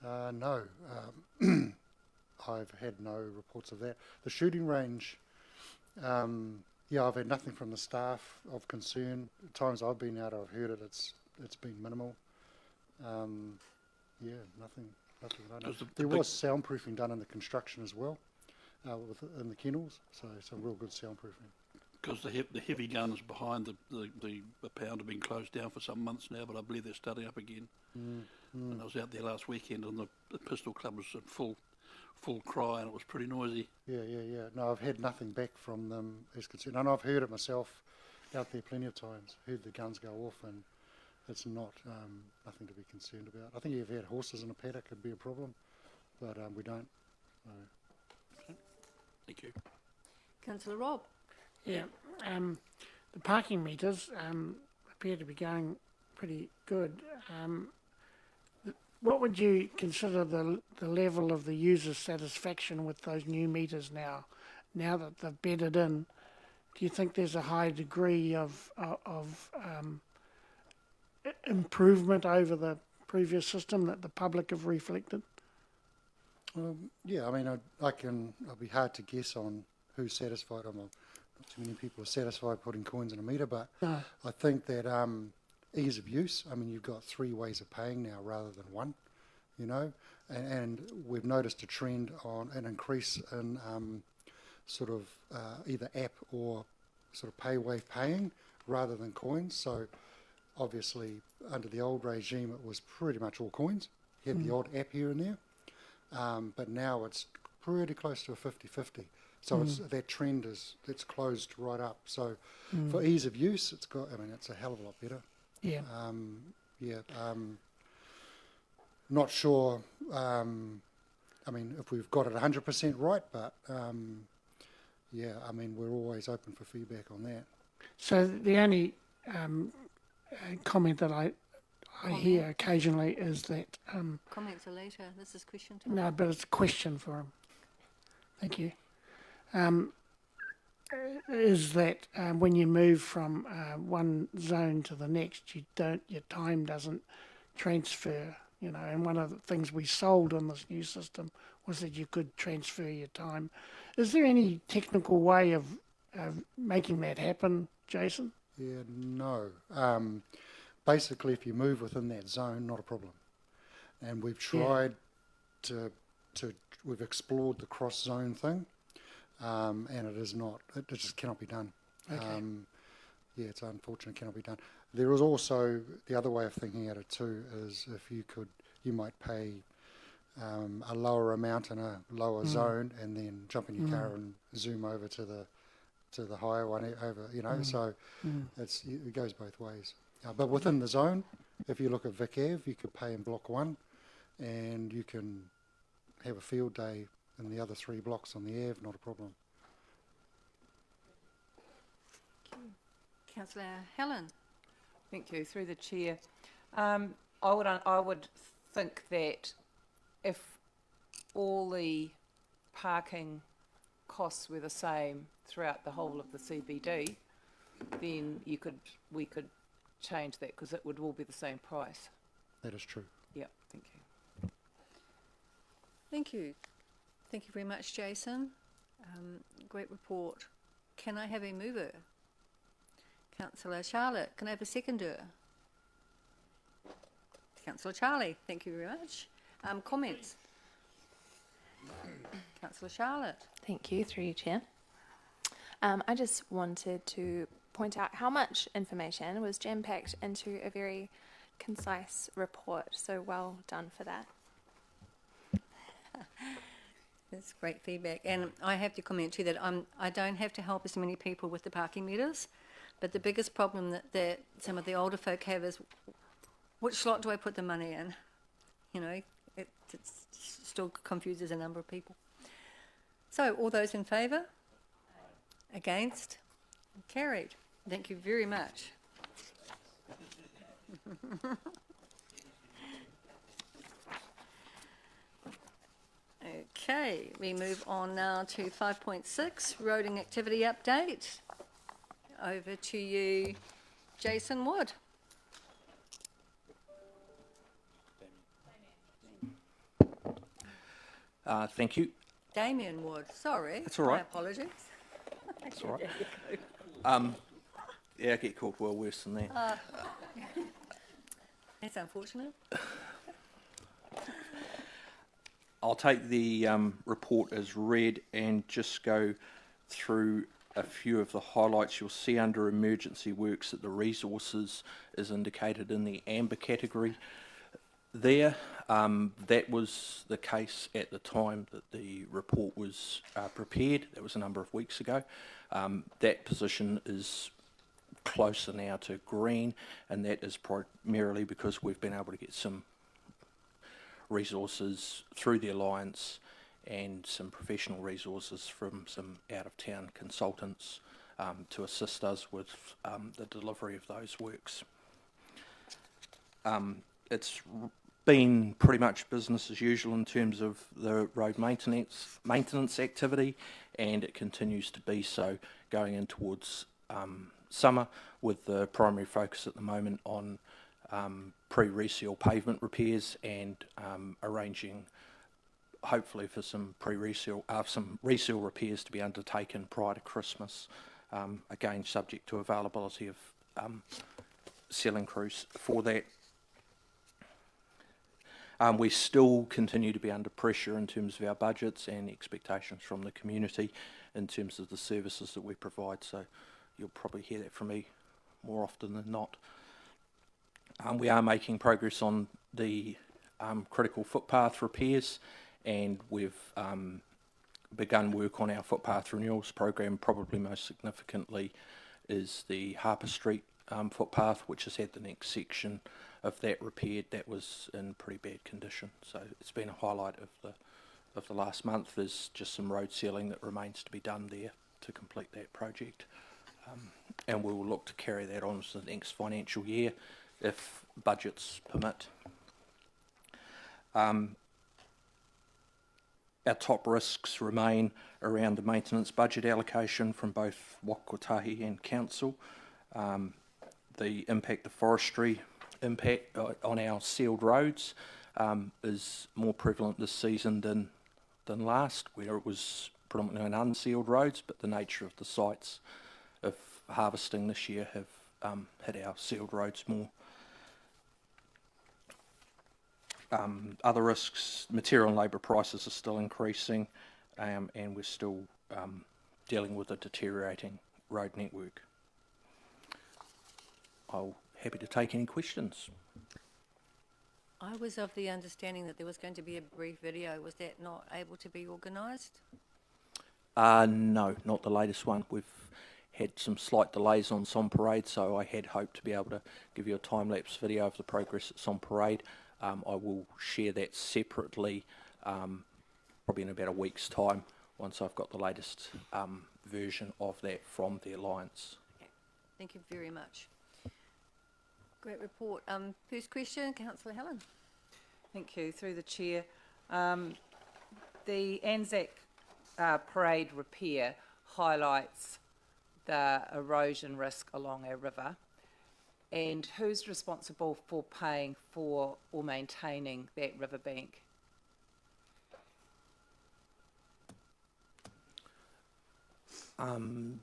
No, I've had no reports of that. The shooting range, yeah, I've had nothing from the staff of concern. At times I've been out, I've heard it, it's been minimal. Yeah, nothing that I know. There was soundproofing done in the construction as well, in the kennels, so some real good soundproofing. Because the heavy guns behind the pound have been closed down for some months now, but I believe they're starting up again. And I was out there last weekend and the pistol club was at full cry and it was pretty noisy. Yeah. No, I've had nothing back from them as concerned. And I've heard it myself out there plenty of times, heard the guns go off, and it's not nothing to be concerned about. I think if you had horses in a paddock, it'd be a problem, but we don't. So. Okay. Thank you. Councillor Rob. Yeah, the parking meters appear to be going pretty good. What would you consider the level of the user satisfaction with those new meters now that they've bedded in? do you think there's a high degree of improvement over the previous system that the public have reflected? Yeah, I mean, I'll be hard to guess on who's satisfied. Not too many people are satisfied putting coins in a meter, but No. I think that ease of use, I mean, you've got 3 ways of paying now rather than 1, you know, and we've noticed a trend on an increase in sort of either app or sort of pay wave paying rather than coins. So obviously under the old regime it was pretty much all coins. You had the odd app here and there, but now it's pretty close to a 50-50. So that trend it's closed right up. So for ease of use, it's a hell of a lot better. Yeah. Not sure. I mean, if we've got it 100% right, but yeah, I mean, we're always open for feedback on that. So the only comment that I hear occasionally is that Comments are later. This is question time. no, but it's a question for him. Thank you. Is that when you move from one zone to the next, your time doesn't transfer, you know, and one of the things we sold on this new system was that you could transfer your time. Is there any technical way of making that happen, Jason? Yeah, no. Basically, if you move within that zone, not a problem. And we've tried we've explored the cross-zone thing, and it just cannot be done. Okay. Yeah, it's unfortunate, it cannot be done. There is also, the other way of thinking at it too, is if you might pay a lower amount in a lower zone and then jump in your car and zoom over to the higher one over, you know, so it goes both ways. But within the zone, if you look at Vic Ave, you could pay in block 1 and you can have a field day in the other 3 blocks on the Ave, not a problem. Councillor Helen. Thank you. Through the chair, I would think that if all the parking costs were the same throughout the whole of the CBD, then we could change that because it would all be the same price. That is true. Yeah. Thank you. Thank you. Thank you very much, Jason. Great report. Can I have a mover? Councillor Charlotte. Can I have a seconder? Councillor Charlie. Thank you very much. Comments? Councillor Charlotte. Thank you, through you, Chair. I just wanted to point out how much information was jam-packed into a very concise report, so well done for that. That's great feedback. And I have to comment too that I don't have to help as many people with the parking meters, but the biggest problem that some of the older folk have is, which slot do I put the money in? You know, it still confuses a number of people. So, all those in favour? Against? Carried. Thank you very much. Okay, we move on now to 5.6, roading activity update. Over to you, Jason Wood. Thank you. Damien Wood, sorry. That's all right. My apologies. That's all right. Yeah, I get called well worse than that. That's unfortunate. I'll take the report as read and just go through a few of the highlights. You'll see under emergency works that the resources is indicated in the amber category there. That was the case at the time that the report was prepared. That was a number of weeks ago. That position is closer now to green, and that is primarily because we've been able to get some resources through the Alliance and some professional resources from some out-of-town consultants to assist us with the delivery of those works. It's been pretty much business as usual in terms of the road maintenance activity, and it continues to be so going in towards summer, with the primary focus at the moment on pre-reseal pavement repairs and arranging hopefully for some some reseal repairs to be undertaken prior to Christmas, again subject to availability of sealing crews for that. We still continue to be under pressure in terms of our budgets and expectations from the community in terms of the services that we provide, so you'll probably hear that from me more often than not. We are making progress on the critical footpath repairs, and we've begun work on our footpath renewals program. Probably most significantly is the Harper Street footpath, which has had the next section of that repaired. That was in pretty bad condition, so it's been a highlight of the last month. There's just some road sealing that remains to be done there to complete that project, and we will look to carry that on to the next financial year if budgets permit. Our top risks remain around the maintenance budget allocation from both Waka-Kotahi and Council. The impact of forestry impact on our sealed roads is more prevalent this season than last, where it was predominantly on unsealed roads, but the nature of the sites of harvesting this year have hit our sealed roads more. Other risks, material and labour prices are still increasing, and we're still dealing with a deteriorating road network. I'm happy to take any questions. I was of the understanding that there was going to be a brief video. Was that not able to be organised? No, not the latest one. We've had some slight delays on Som Parade, so I had hoped to be able to give you a time-lapse video of the progress at Som Parade. I will share that separately, probably in about a week's time, once I've got the latest version of that from the Alliance. Okay. Thank you very much. Great report. First question, Councillor Helen. Thank you. Through the chair, the Anzac Parade repair highlights the erosion risk along our river, and who's responsible for paying for or maintaining that riverbank?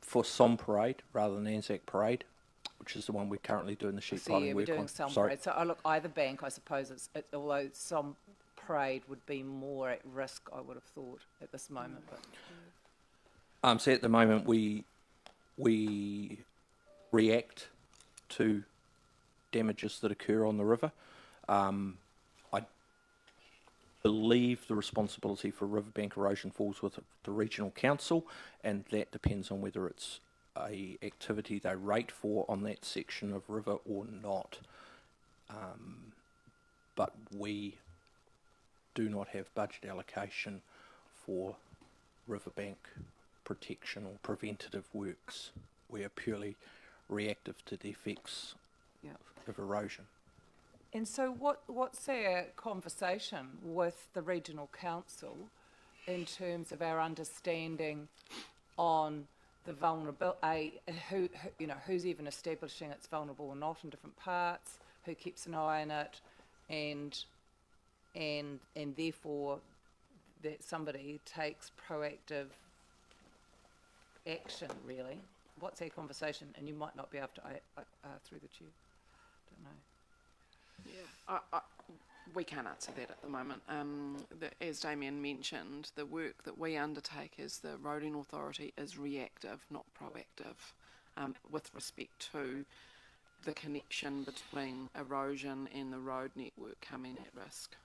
For Som Parade rather than Anzac Parade, which is the one we're currently doing the sheep piling work on. We're doing Som Parade. So look, either bank, I suppose, although Som Parade would be more at risk, I would have thought, at this moment. But so at the moment we react to damages that occur on the river. I believe the responsibility for riverbank erosion falls with the regional council, and that depends on whether it's a activity they rate for on that section of river or not. But we do not have budget allocation for riverbank protection or preventative works. We are purely reactive to the effects of erosion. And so what's our conversation with the regional council in terms of our understanding on the vulnerability, who's even establishing it's vulnerable or not in different parts, who keeps an eye on it, and therefore that somebody takes proactive action, really? What's our conversation? And you might not be able to, through the chair. Don't know. Yeah, we can't answer that at the moment. As Damien mentioned, the work that we undertake as the roading authority is reactive, not proactive, with respect to the connection between erosion and the road network coming at risk.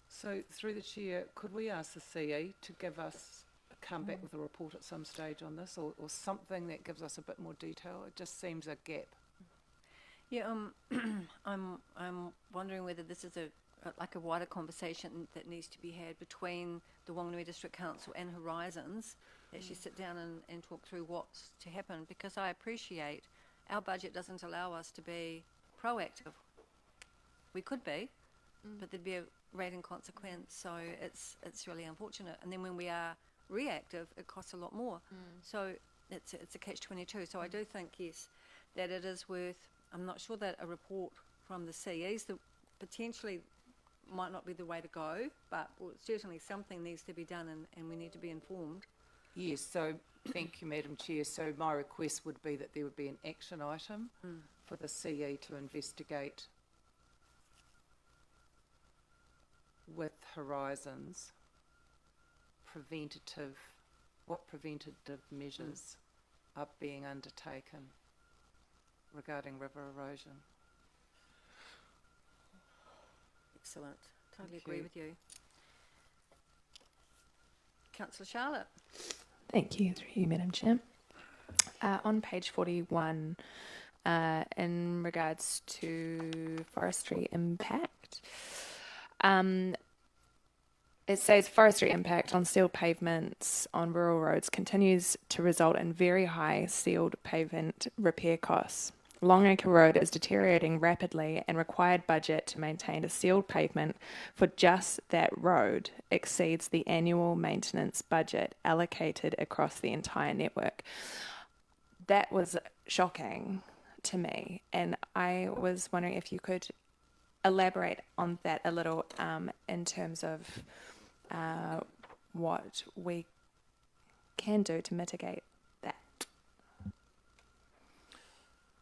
So, through the chair, could we ask the CE to come back with a report at some stage on this, or something that gives us a bit more detail? It just seems a gap. Yeah, I'm wondering whether this is a wider conversation that needs to be had between the Whanganui District Council and Horizons, actually sit down and talk through what's to happen, because I appreciate our budget doesn't allow us to be proactive. We could be, but there'd be a rate and consequence, so it's really unfortunate. And then when we are reactive, it costs a lot more. So it's a catch-22. So I do think, yes, that it is worth, I'm not sure that a report from the CEs that potentially might not be the way to go, but certainly something needs to be done, and we need to be informed. Yes, so thank you, Madam Chair. So my request would be that there would be an action item for the CE to investigate with Horizons what preventative measures are being undertaken regarding river erosion. Excellent. Totally Thank agree you. with you. Councillor Charlotte. Thank you, through you, Madam Chair. On page 41, in regards to forestry impact, it says forestry impact on sealed pavements on rural roads continues to result in very high sealed pavement repair costs. Longacre Road is deteriorating rapidly, and required budget to maintain a sealed pavement for just that road exceeds the annual maintenance budget allocated across the entire network. That was shocking to me, and I was wondering if you could elaborate on that a little in terms of what we can do to mitigate that.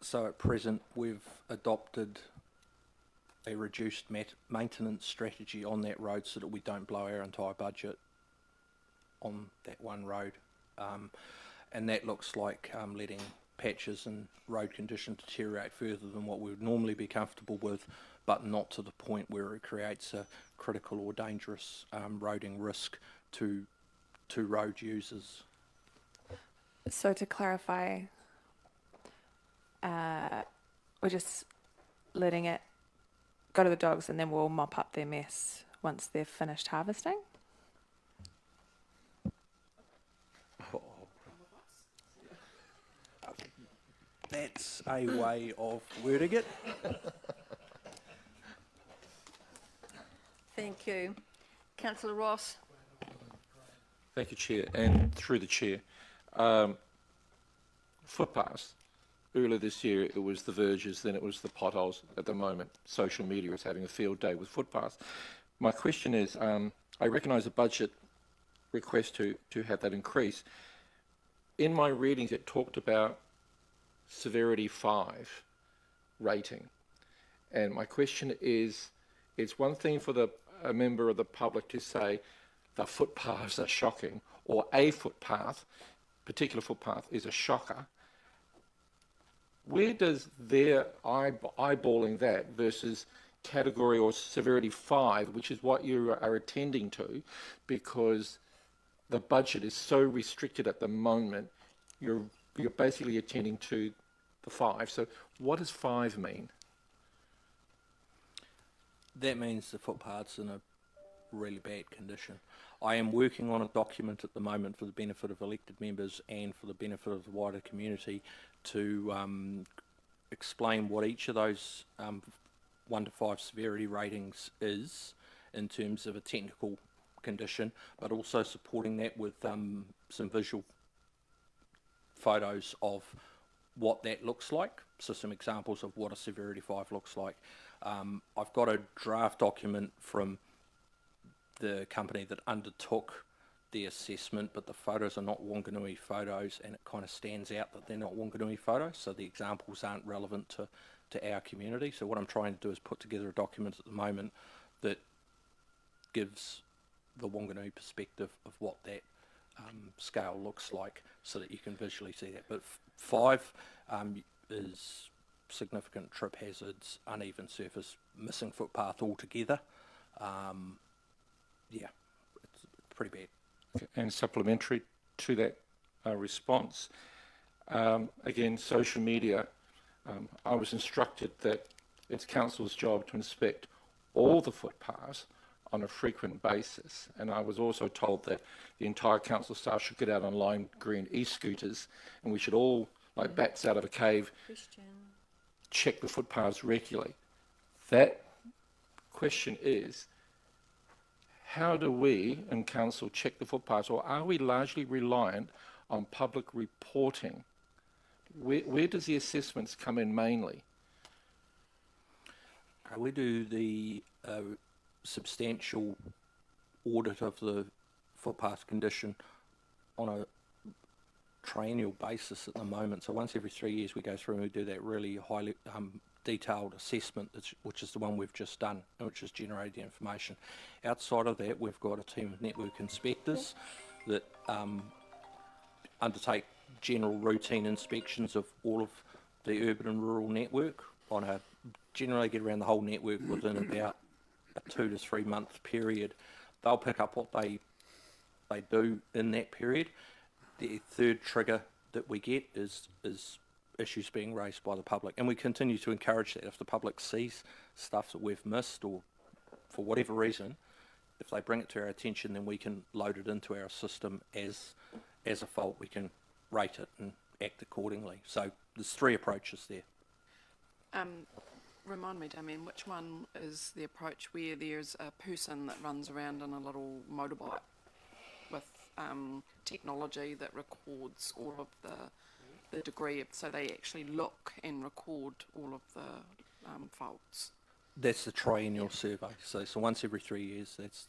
So at present, we've adopted a reduced maintenance strategy on that road so that we don't blow our entire budget on that one road. And that looks like letting patches and road condition deteriorate further than what we would normally be comfortable with, but not to the point where it creates a critical or dangerous roading risk to road users. So to clarify, we're just letting it go to the dogs and then we'll mop up their mess once they've finished harvesting? That's a way of wording it. Thank you. Councillor Ross. Thank you, Chair, and through the Chair. Footpaths. Earlier this year, it was the verges, then it was the potholes. At the moment, social media is having a field day with footpaths. My question is, I recognise a budget request to have that increase. In my readings, it talked about severity 5 rating. And my question is, it's one thing for a member of the public to say the footpaths are shocking, or a footpath, particular footpath, is a shocker. Where does their eyeballing that versus category or severity 5, which is what you are attending to, because the budget is so restricted at the moment, you're basically attending to the 5. So what does 5 mean? That means the footpath's in a really bad condition. I am working on a document at the moment for the benefit of elected members and for the benefit of the wider community to explain what each of those 1 to 5 severity ratings is in terms of a technical condition, but also supporting that with some visual photos of what that looks like. So some examples of what a severity 5 looks like. I've got a draft document from the company that undertook the assessment, but the photos are not Wanganui photos, and it kind of stands out that they're not Wanganui photos, so the examples aren't relevant to our community. So what I'm trying to do is put together a document at the moment that gives the Wanganui perspective of what that scale looks like so that you can visually see that. But 5 is significant trip hazards, uneven surface, missing footpath altogether. Yeah, it's pretty bad. Okay. And supplementary to that response, again, social media, I was instructed that it's council's job to inspect all the footpaths on a frequent basis, and I was also told that the entire council staff should get out on lime green e-scooters, and we should all, like bats out of a cave, check the footpaths regularly. That question is, how do we in council check the footpaths, or are we largely reliant on public reporting? Where does the assessments come in mainly? We do the substantial audit of the footpath condition on a triennial basis at the moment. So once every 3 years we go through and we do that really highly detailed assessment, which is the one we've just done, which has generated the information. Outside of that, we've got a team of network inspectors that undertake general routine inspections of all of the urban and rural network generally get around the whole network within about a 2 to 3 month period. They'll pick up what they do in that period. The third trigger that we get is issues being raised by the public, and we continue to encourage that. If the public sees stuff that we've missed, or for whatever reason, if they bring it to our attention, then we can load it into our system as a fault. We can rate it and act accordingly. So there's 3 approaches there. Remind me, Damien, which one is the approach where there's a person that runs around in a little motorbike with technology that records all of the degree so they actually look and record all of the faults? That's the triennial survey. So once every 3 years, that's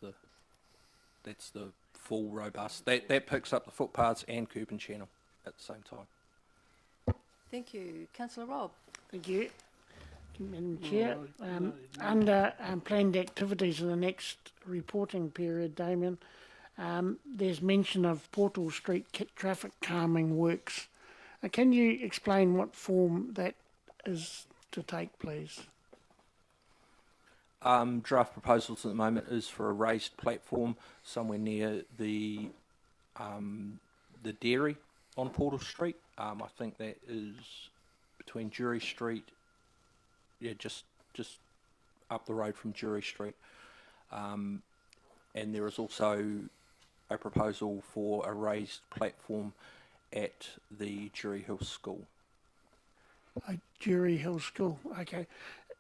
the full robust. That picks up the footpaths and curb and channel at the same time. Thank you. Councillor Rob. Thank you, Madam Chair. Under planned activities in the next reporting period, Damien, there's mention of Portal Street traffic calming works. Can you explain what form that is to take, please? Draft proposals at the moment is for a raised platform somewhere near the dairy on Portal Street. I think that is between Jury Street, just up the road from Jury Street. And there is also a proposal for a raised platform at the Jury Hill School. Jury Hill School, okay.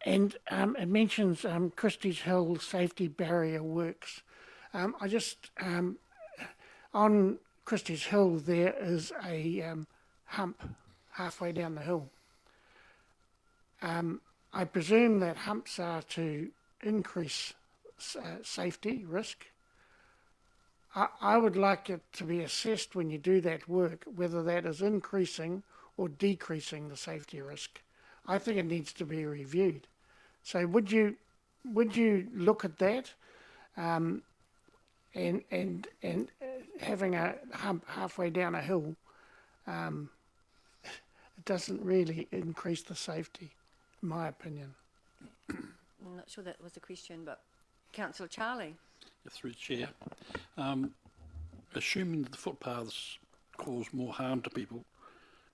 And it mentions Christie's Hill safety barrier works. On Christie's Hill there is a hump halfway down the hill. I presume that humps are to increase safety risk. I would like it to be assessed when you do that work whether that is increasing or decreasing the safety risk. I think it needs to be reviewed. So would you look at that, and having a hump halfway down a hill, it doesn't really increase the safety, in my opinion. I'm not sure that was a question, but Councillor Charlie. Through the chair, assuming that the footpaths cause more harm to people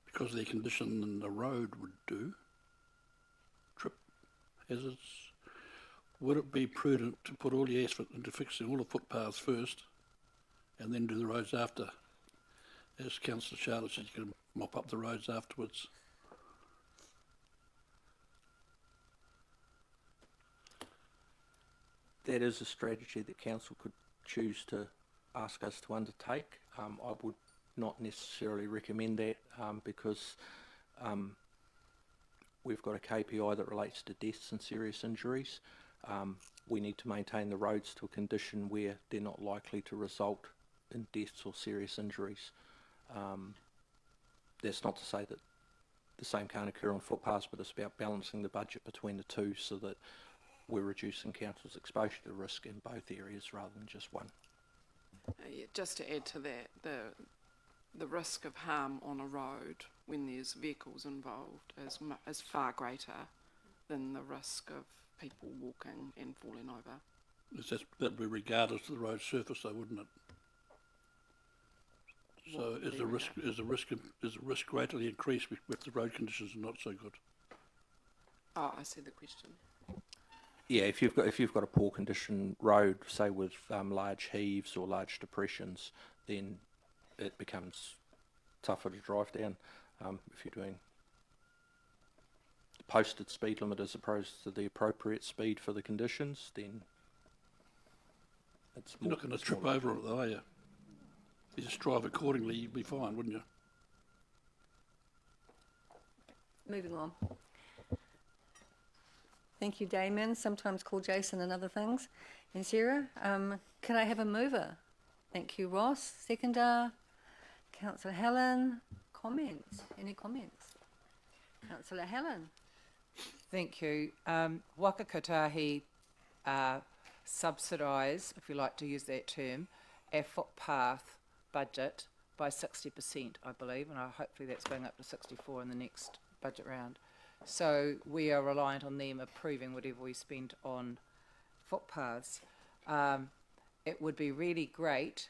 because of their condition than the road would do, trip hazards, would it be prudent to put all the effort into fixing all the footpaths first and then do the roads after? As Councillor Charlotte said, you can mop up the roads afterwards. That is a strategy that council could choose to ask us to undertake. I would not necessarily recommend that because we've got a KPI that relates to deaths and serious injuries. We need to maintain the roads to a condition where they're not likely to result in deaths or serious injuries. That's not to say that the same can't occur on footpaths, but it's about balancing the budget between the two so that we're reducing council's exposure to risk in both areas rather than just one. Just to add to that, the risk of harm on a road when there's vehicles involved is far greater than the risk of people walking and falling over. That'd be regardless of the road surface, though, wouldn't it? So is the risk greatly increased if the road conditions are not so good? Oh, I see the question. Yeah, if you've got a poor condition road, say with large heaves or large depressions, then it becomes tougher to drive down. If you're doing the posted speed limit as opposed to the appropriate speed for the conditions, then You're not going to trip over it, though, are you? You just drive accordingly, you'd be fine, wouldn't you? Moving on. Thank you, Damon, sometimes called Jason and other things. And Sarah, can I have a mover? Thank you, Ross. Seconder, Councillor Helen. Comments? Any comments? Councillor Helen. Thank you. Waka Kotahi subsidise, if you like to use that term, our footpath budget by 60%, I believe, and hopefully that's going up to 64 in the next budget round. So we are reliant on them approving whatever we spend on footpaths. It would be really great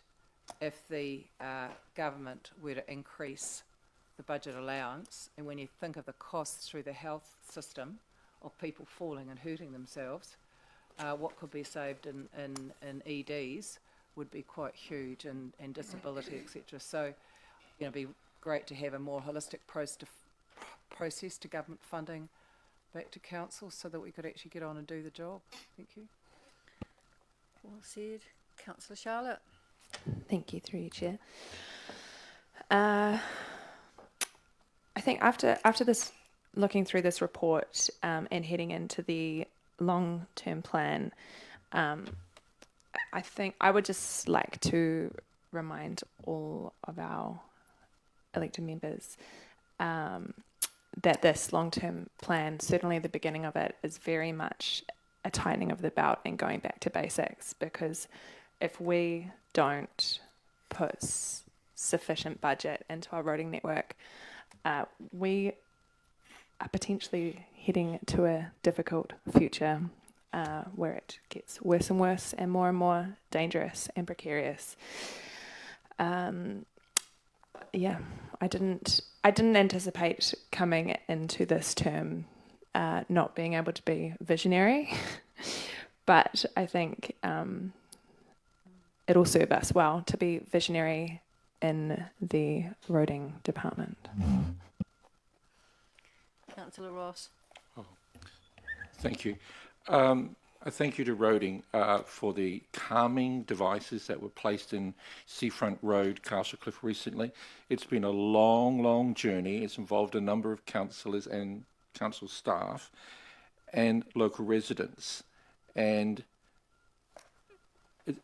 if the government were to increase the budget allowance, and when you think of the costs through the health system of people falling and hurting themselves, what could be saved in EDs would be quite huge, and disability, etc. So, you know, it'd be great to have a more holistic process to government funding back to council so that we could actually get on and do the job. Thank you. Well said. Councillor Charlotte. Thank you, through you, Chair. I think after this, looking through this report and heading into the long-term plan, I think I would just like to remind all of our elected members that this long-term plan, certainly the beginning of it, is very much a tightening of the belt and going back to basics, because if we don't put sufficient budget into our roading network, we are potentially heading to a difficult future where it gets worse and worse and more dangerous and precarious. Yeah, I didn't anticipate coming into this term not being able to be visionary, but I think it'll serve us well to be visionary in the roading department. Councillor Ross. Oh, thank you. I thank you to Roading for the calming devices that were placed in Seafront Road, Castlecliff recently. It's been a long journey. It's involved a number of councillors and council staff and local residents. And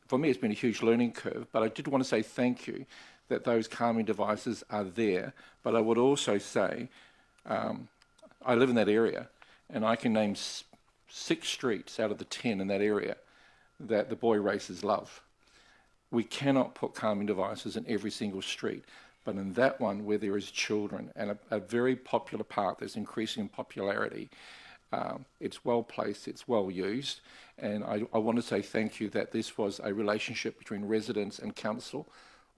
for me, it's been a huge learning curve, but I did want to say thank you that those calming devices are there. But I would also say, I live in that area, and I can name 6 streets out of the 10 in that area that the boy racers love. We cannot put calming devices in every single street, but in that one where there is children and a very popular park that's increasing in popularity, it's well placed, it's well used, and I want to say thank you that this was a relationship between residents and council,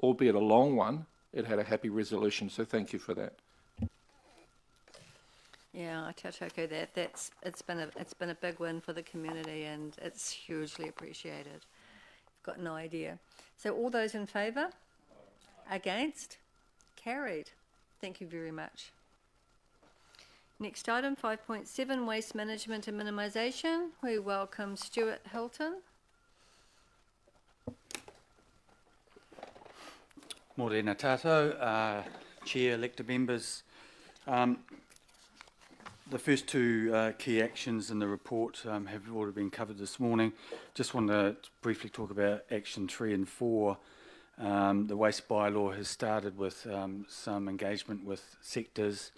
albeit a long one. It had a happy resolution, so thank you for that. Yeah, I tautoko that. It's been a big win for the community, and it's hugely appreciated. You've got no idea. So all those in favour? Against? Carried. Thank you very much. Next item, 5.7, waste management and minimisation. We welcome Stuart Hilton. Morena tātou, Chair, elected members. The first 2 key actions in the report have already been covered this morning. Just want to briefly talk about action 3 and 4. The waste bylaw has started with some engagement with sectors,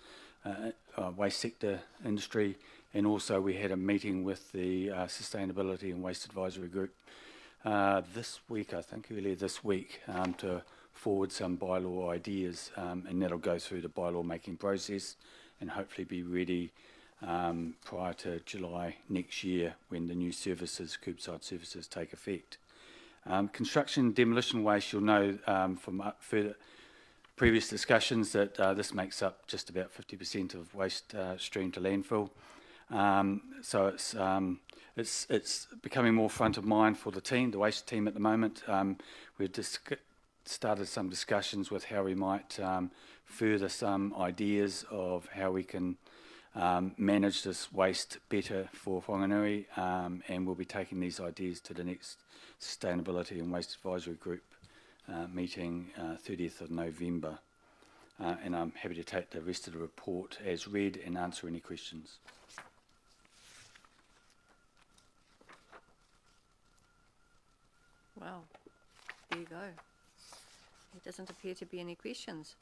waste sector industry, and also we had a meeting with the Sustainability and Waste Advisory Group this week, I think earlier this week, to forward some bylaw ideas, and that'll go through the bylaw making process and hopefully be ready prior to July next year when the new services, curbside services, take effect. Construction demolition waste, you'll know from further previous discussions that this makes up just about 50% of waste stream to landfill. So it's becoming more front of mind for the team, the waste team at the moment. We've started some discussions with how we might further some ideas of how we can manage this waste better for Whanganui, and we'll be taking these ideas to the next Sustainability and Waste Advisory Group meeting 30th of November. And I'm happy to take the rest of the report as read and answer any questions. Well, there you go. There doesn't appear to be any questions.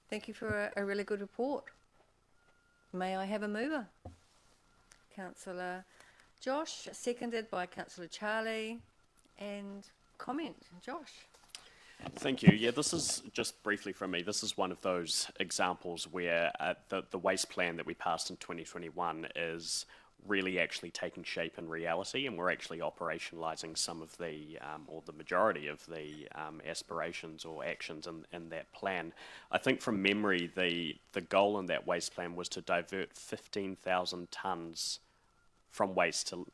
Thank you for a really good report. May I have a mover? Councillor Josh, seconded by Councillor Charlie, and comment, Josh. Thank you. Yeah, this is just briefly from me. This is one of those examples where the waste plan that we passed in 2021 is really actually taking shape in reality, and we're actually operationalising some of the, or the majority of the aspirations or actions in that plan. I think from memory, the goal in that waste plan was to divert 15,000 tonnes from waste to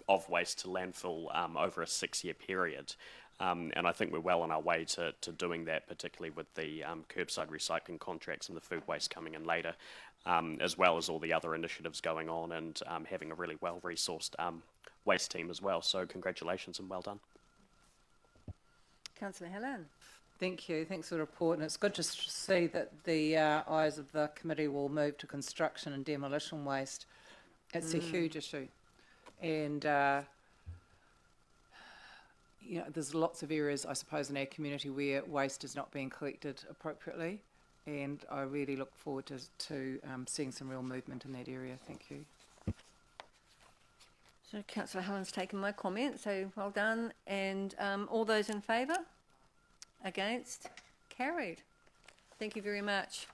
landfill over a 6-year period. And I think we're well on our way to doing that, particularly with the curbside recycling contracts and the food waste coming in later, as well as all the other initiatives going on, and having a really well-resourced waste team as well. So congratulations and well done. Councillor Helen. Thank you. Thanks for the report. And it's good to see that the eyes of the committee will move to construction and demolition waste. It's a huge issue. And you know, there's lots of areas, I suppose, in our community where waste is not being collected appropriately, and I really look forward to seeing some real movement in that area. Thank you. So Councillor Helen's taken my comment, so well done. And all those in favour? Against? Carried. Thank you very much.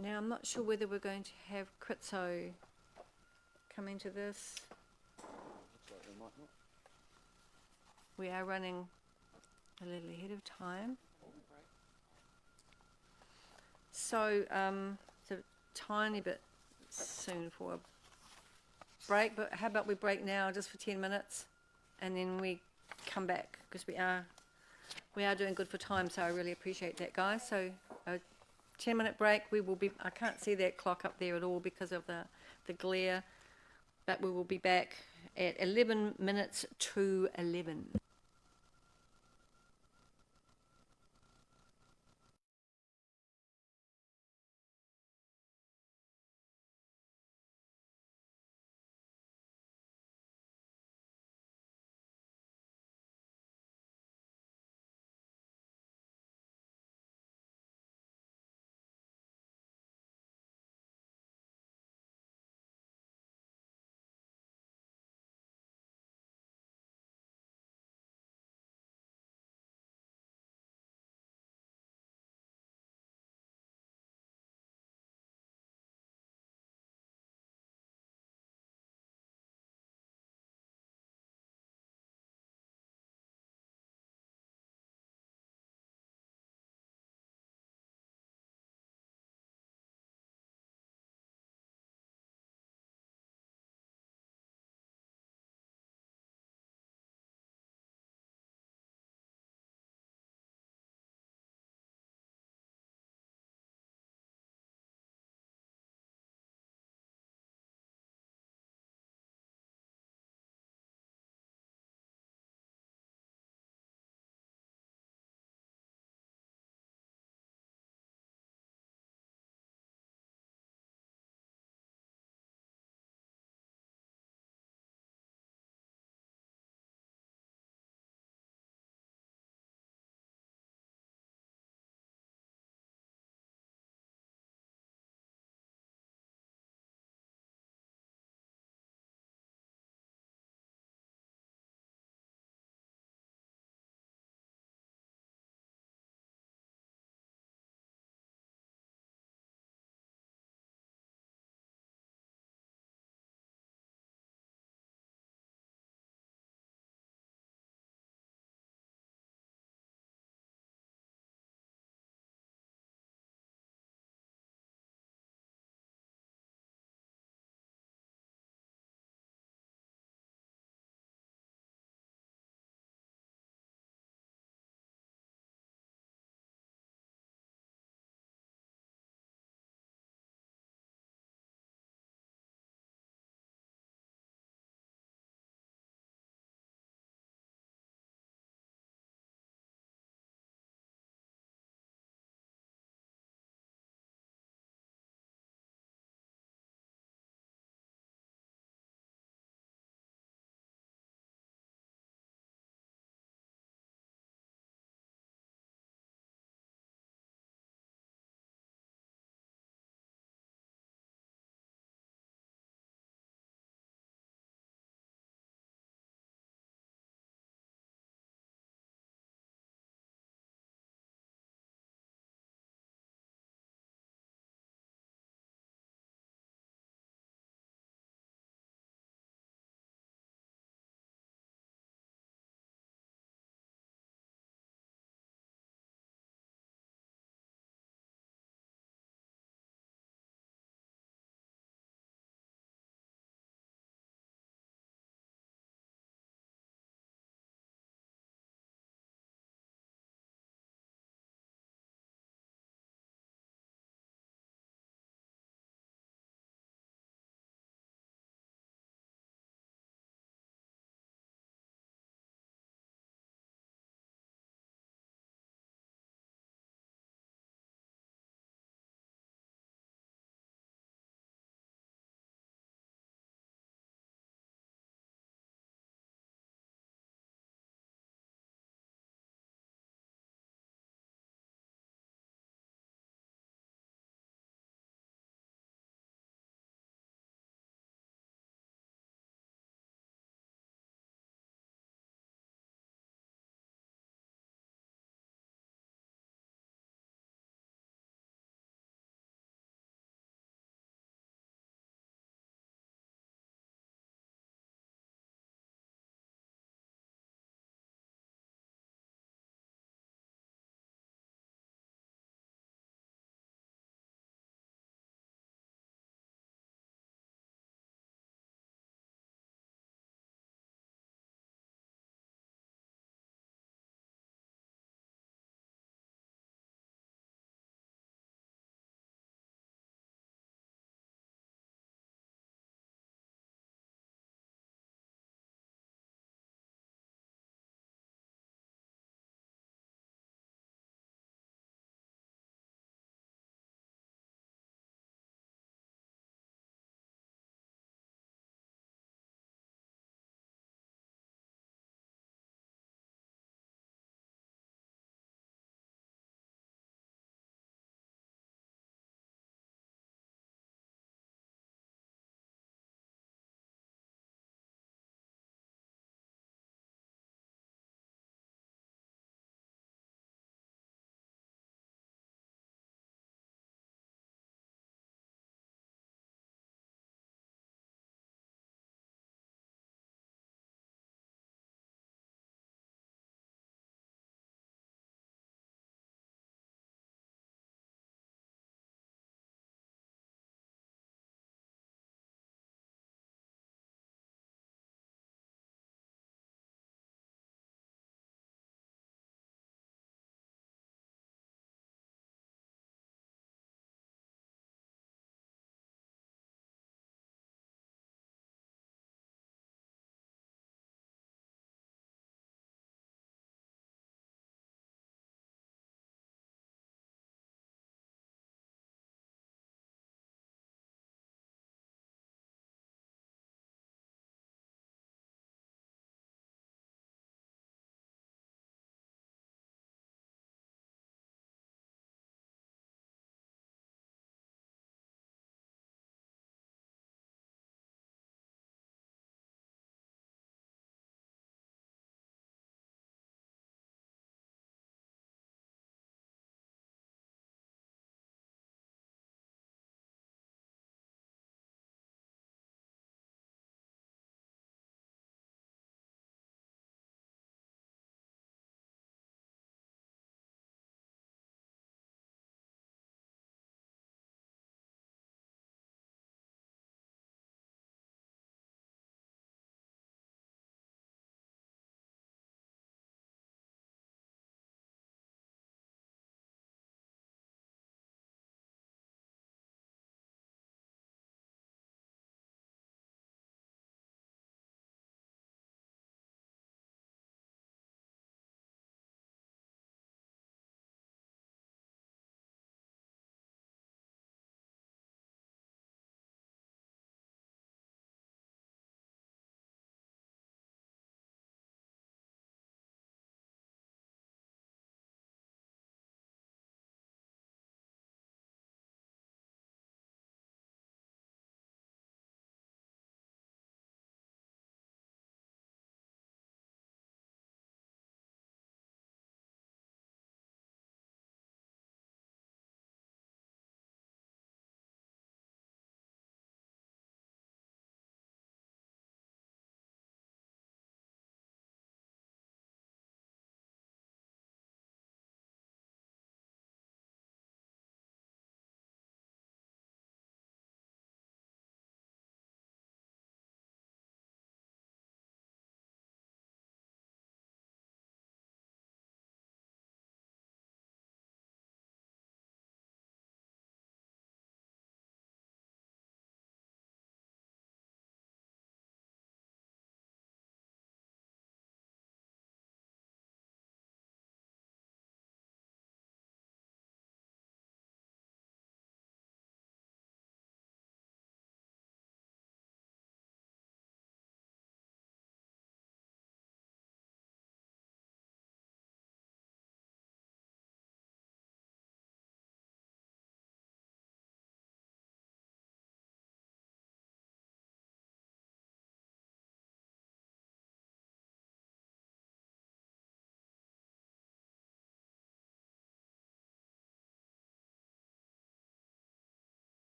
Now, I'm not sure whether we're going to have Kritso come into this. We are running a little ahead of time. So, it's a tiny bit soon for a break, but how about we break now just for 10 minutes and then we come back, because we are doing good for time, so I really appreciate that, guys. So a 10-minute break. We will be, I can't see that clock up there at all because of the glare, but we will be back at 11 minutes to 11.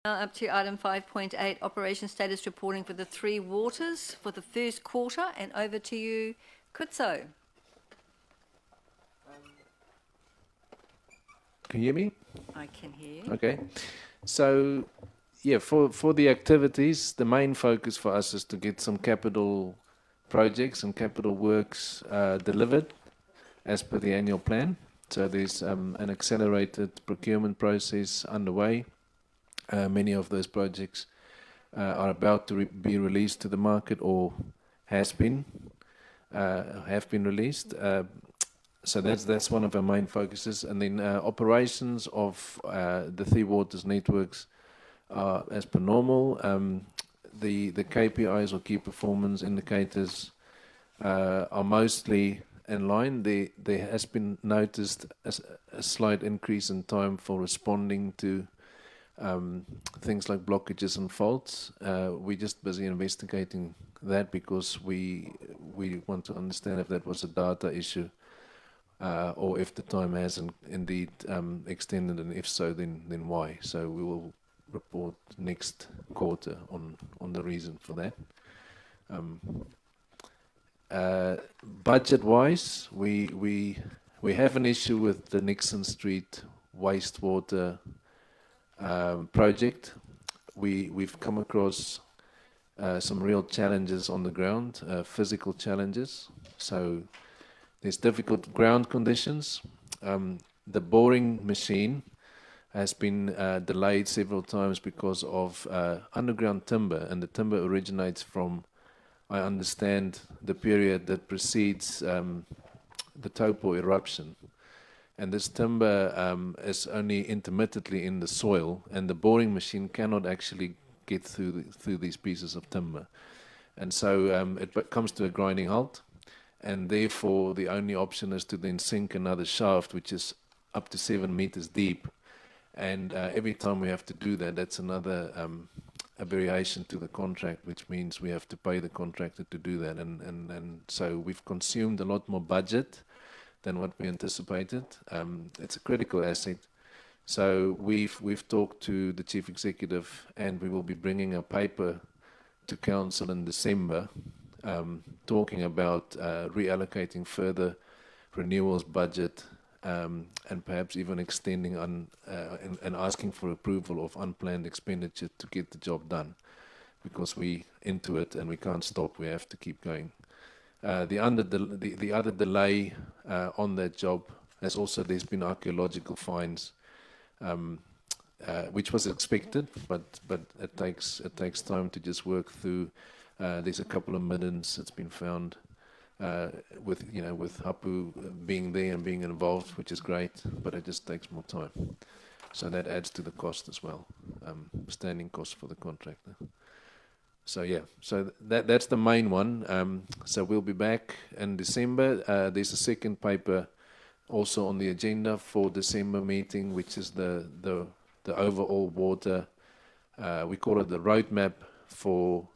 Now up to item 5.8, operation status reporting for the three waters for the first quarter, and over to you, Kutso. Can you hear me? I can hear you. Okay. So, yeah, for the activities, the main focus for us is to get some capital projects and capital works delivered as per the annual plan. So there's an accelerated procurement process underway. Many of those projects are about to be released to the market or have been released. So that's one of our main focuses. And then operations of the Three Waters networks are as per normal. The KPIs or key performance indicators are mostly in line. There has been noticed a slight increase in time for responding to things like blockages and faults. We're just busy investigating that because we want to understand if that was a data issue or if the time has indeed extended, and if so, then why. So we will report next quarter on the reason for that. Budget-wise, we have an issue with the Nixon Street wastewater project. We've come across some real challenges on the ground, physical challenges. So there's difficult ground conditions. The boring machine has been delayed several times because of underground timber, and the timber originates from, I understand, the period that precedes the Taupo eruption. And this timber is only intermittently in the soil, and the boring machine cannot actually get through these pieces of timber. And so it comes to a grinding halt, and therefore the only option is to then sink another shaft, which is up to 7 meters deep. And every time we have to do that, that's another a variation to the contract, which means we have to pay the contractor to do that. And so we've consumed a lot more budget than what we anticipated. It's a critical asset. So we've talked to the chief executive, and we will be bringing a paper to council in December, talking about reallocating further renewals budget, and perhaps even extending and asking for approval of unplanned expenditure to get the job done, because we into it and we can't stop. We have to keep going. The other delay on that job has also, there's been archaeological finds, which was expected, but it takes time to just work through. There's a couple of middens that's been found, with Hapu being there and being involved, which is great, but it just takes more time. So that adds to the cost as well, standing cost for the contractor. So yeah, so that's the main one. So we'll be back in December. There's a second paper also on the agenda for December meeting, which is the overall water. We call it the roadmap for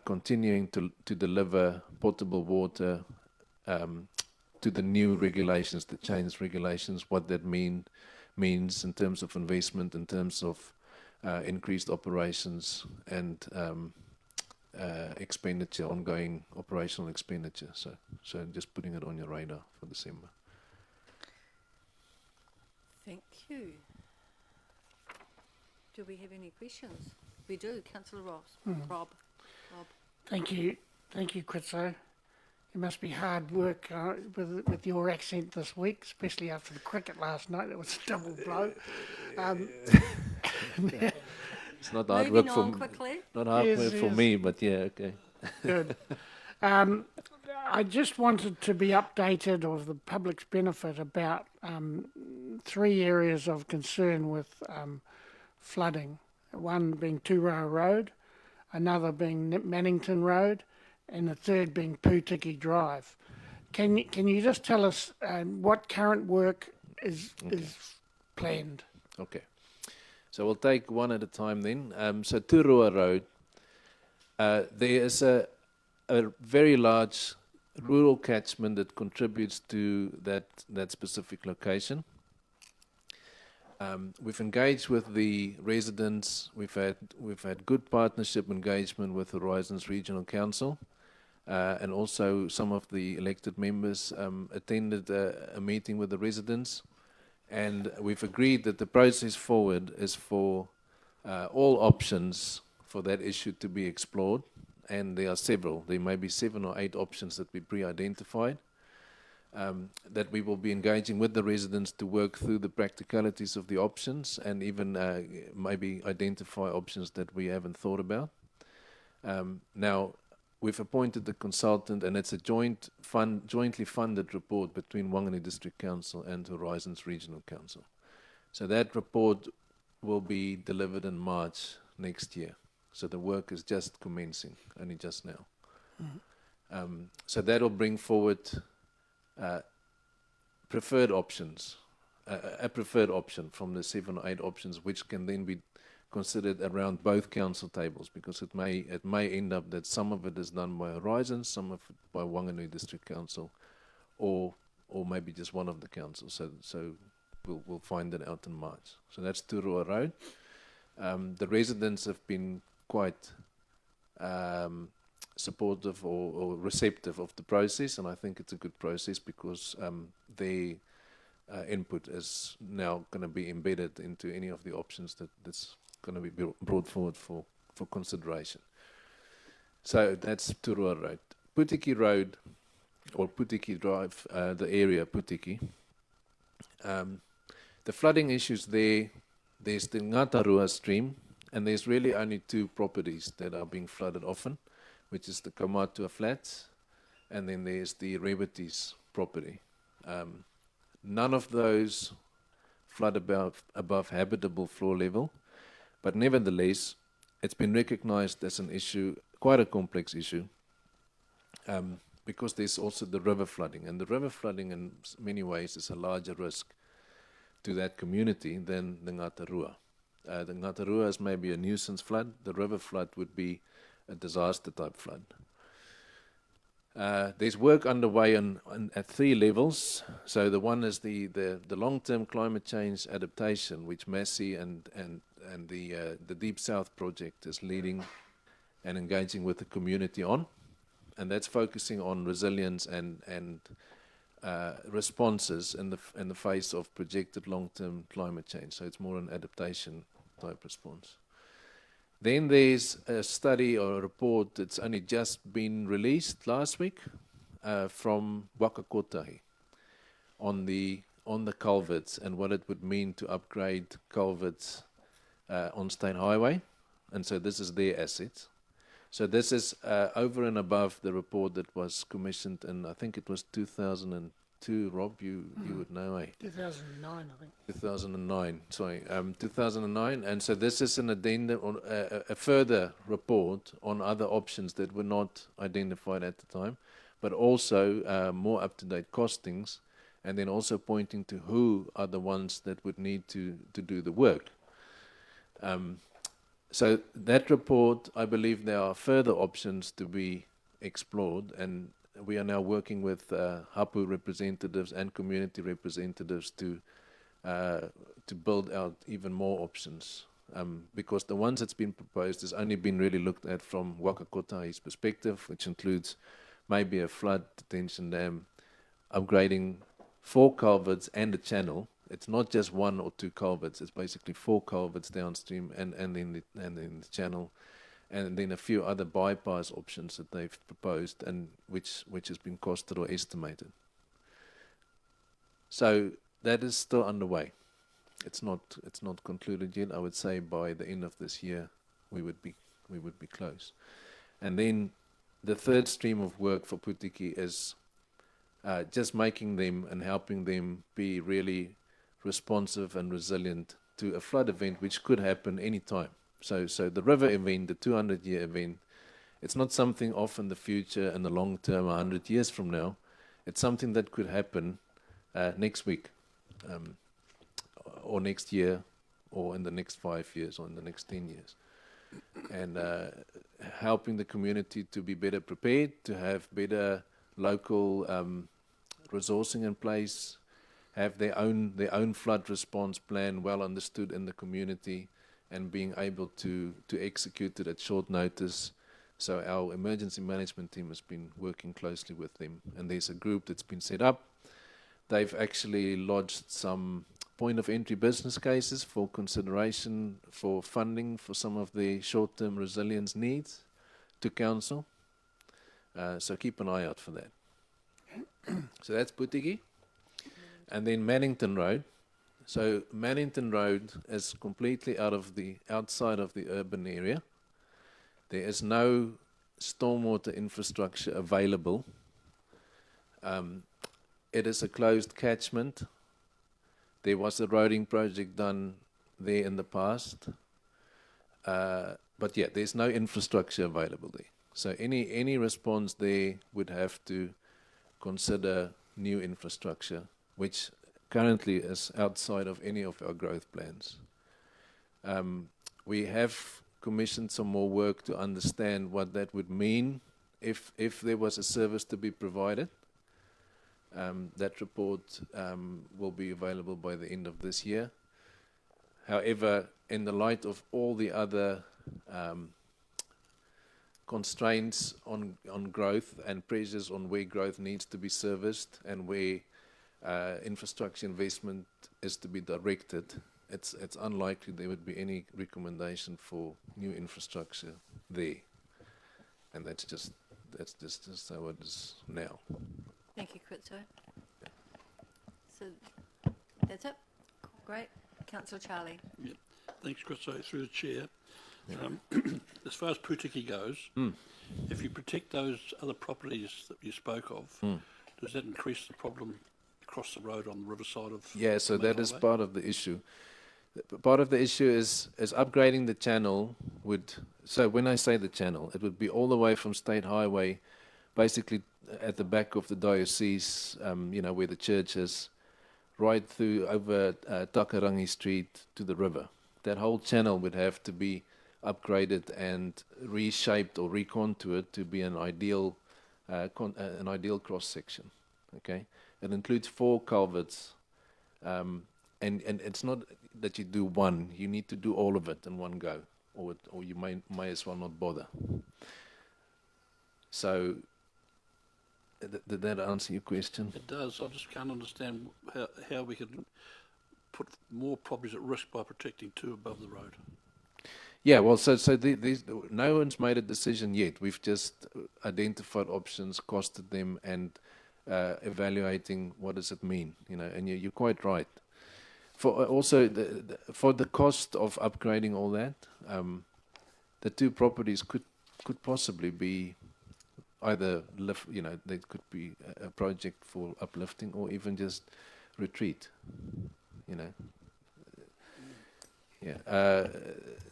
continuing to deliver potable water to the new regulations, the changed regulations, what that means in terms of investment, in terms of increased operations and expenditure, ongoing operational expenditure. So just putting it on your radar for December. Thank you. Do we have any questions? We do. Councillor Ross. Rob. Thank you, Kritso. It must be hard work with your accent this week, especially after the cricket last night. It was a double blow. It's not hard work for me, but yeah, okay. Good. I just wanted to be updated of the public's benefit about 3 areas of concern with flooding. One being Tūrara Road, another being Mannington Road, and the third being Pūtiki Drive. Can you just tell us what current work is planned? Okay. So we'll take one at a time then. So Tūrara Road, there is a very large rural catchment that contributes to that specific location. We've engaged with the residents. We've had good partnership engagement with Horizons Regional Council, and also some of the elected members attended a meeting with the residents, and we've agreed that the process forward is for all options for that issue to be explored, and there are several. There may be 7 or 8 options that we pre-identified. That we will be engaging with the residents to work through the practicalities of the options and even maybe identify options that we haven't thought about. Now, we've appointed the consultant, and it's a jointly funded report between Whanganui District Council and Horizons Regional Council. So that report will be delivered in March next year. So the work is just commencing, only just now. So that will bring forward preferred options, a preferred option from the 7 or 8 options, which can then be considered around both council tables, because it may end up that some of it is done by Horizons, some of it by Whanganui District Council, or maybe just one of the councils. So we'll find it out in March. So that's Turua Road. The residents have been quite supportive or receptive of the process, and I think it's a good process because their input is now going to be embedded into any of the options that's going to be brought forward for consideration. So that's Turua Road. Putiki Road, or Putiki Drive, the area Putiki. The flooding issues there's the Ngatarua stream, and there's really only 2 properties that are being flooded often, which is the Kaumatua Flats, and then there's the Rebetes property. None of those flood above habitable floor level, but nevertheless, it's been recognized as an issue, quite a complex issue, because there's also the river flooding, and the river flooding in many ways is a larger risk to that community than the Ngatarua. The Ngatarua is maybe a nuisance flood. The river flood would be a disaster type flood. There's work underway at 3 levels. So the one is the long-term climate change adaptation, which Massey and the Deep South project is leading and engaging with the community on, and that's focusing on resilience and responses in the face of projected long-term climate change. So it's more an adaptation type response. Then there's a study or a report that's only just been released last week from Wakakotahi on the culverts and what it would mean to upgrade culverts on State Highway. And so this is their asset. So this is over and above the report that was commissioned in, I think it was 2002. Rob, you would know, eh? 2009, I think. 2009, sorry, 2009. And so this is an addendum, on a further report on other options that were not identified at the time, but also more up-to-date costings, and then also pointing to who are the ones that would need to do the work. So that report, I believe there are further options to be explored, and we are now working with Hapu representatives and community representatives to build out even more options, because the ones that's been proposed has only been really looked at from Wakakotahi's perspective, which includes maybe a flood detention dam, upgrading 4 culverts and a channel. It's not just 1 or 2 culverts, it's basically 4 culverts downstream and then the channel, and then a few other bypass options that they've proposed and which has been costed or estimated. So that is still underway. It's not concluded yet. I would say by the end of this year we would be close. And then the third stream of work for Putiki is just making them and helping them be really responsive and resilient to a flood event which could happen any time. So the river event, the 200-year event, it's not something off in the future in the long term, 100 years from now. It's something that could happen next week, or next year, or in the next 5 years, or in the next 10 years. And helping the community to be better prepared, to have better local resourcing in place, have their own flood response plan well understood in the community, and being able to execute it at short notice. So our emergency management team has been working closely with them, and there's a group that's been set up. They've actually lodged some point of entry business cases for consideration for funding for some of the short-term resilience needs to council. So keep an eye out for that. So that's Putiki. And then Mannington Road. So Mannington Road is completely outside of the urban area. There is no stormwater infrastructure available. It is a closed catchment. There was a roading project done there in the past. But yeah, there's no infrastructure available there. So any response there would have to consider new infrastructure, which currently is outside of any of our growth plans. We have commissioned some more work to understand what that would mean if there was a service to be provided. That report will be available by the end of this year. However, in the light of all the other constraints on growth and pressures on where growth needs to be serviced and where infrastructure investment is to be directed, it's unlikely there would be any recommendation for new infrastructure there, and that's just how it is now. Thank you, Kritso. So that's it. Great. Councillor Charlie. Yep. Thanks, Chris. So through the chair, as far as Putiki goes, if you protect those other properties that you spoke of, does that increase the problem across the road on the riverside of? Yeah, so that is part of the issue. Part of the issue is upgrading the channel would. So when I say the channel, it would be all the way from State Highway, basically at the back of the diocese, where the church is, right through over Takarangi Street to the river. That whole channel would have to be upgraded and reshaped or recontoured to be an ideal cross section. Okay, it includes 4 culverts, and it's not that you do one; you need to do all of it in one go, or you may as well not bother. So. Did that answer your question? It does. I just can't understand how we could put more properties at risk by protecting 2 above the road. Yeah, well, so no one's made a decision yet. We've just identified options, costed them, and evaluating what does it mean. And you're quite right. For for the cost of upgrading all that, the 2 properties could possibly be. Either there could be a project for uplifting or even just retreat, Yeah.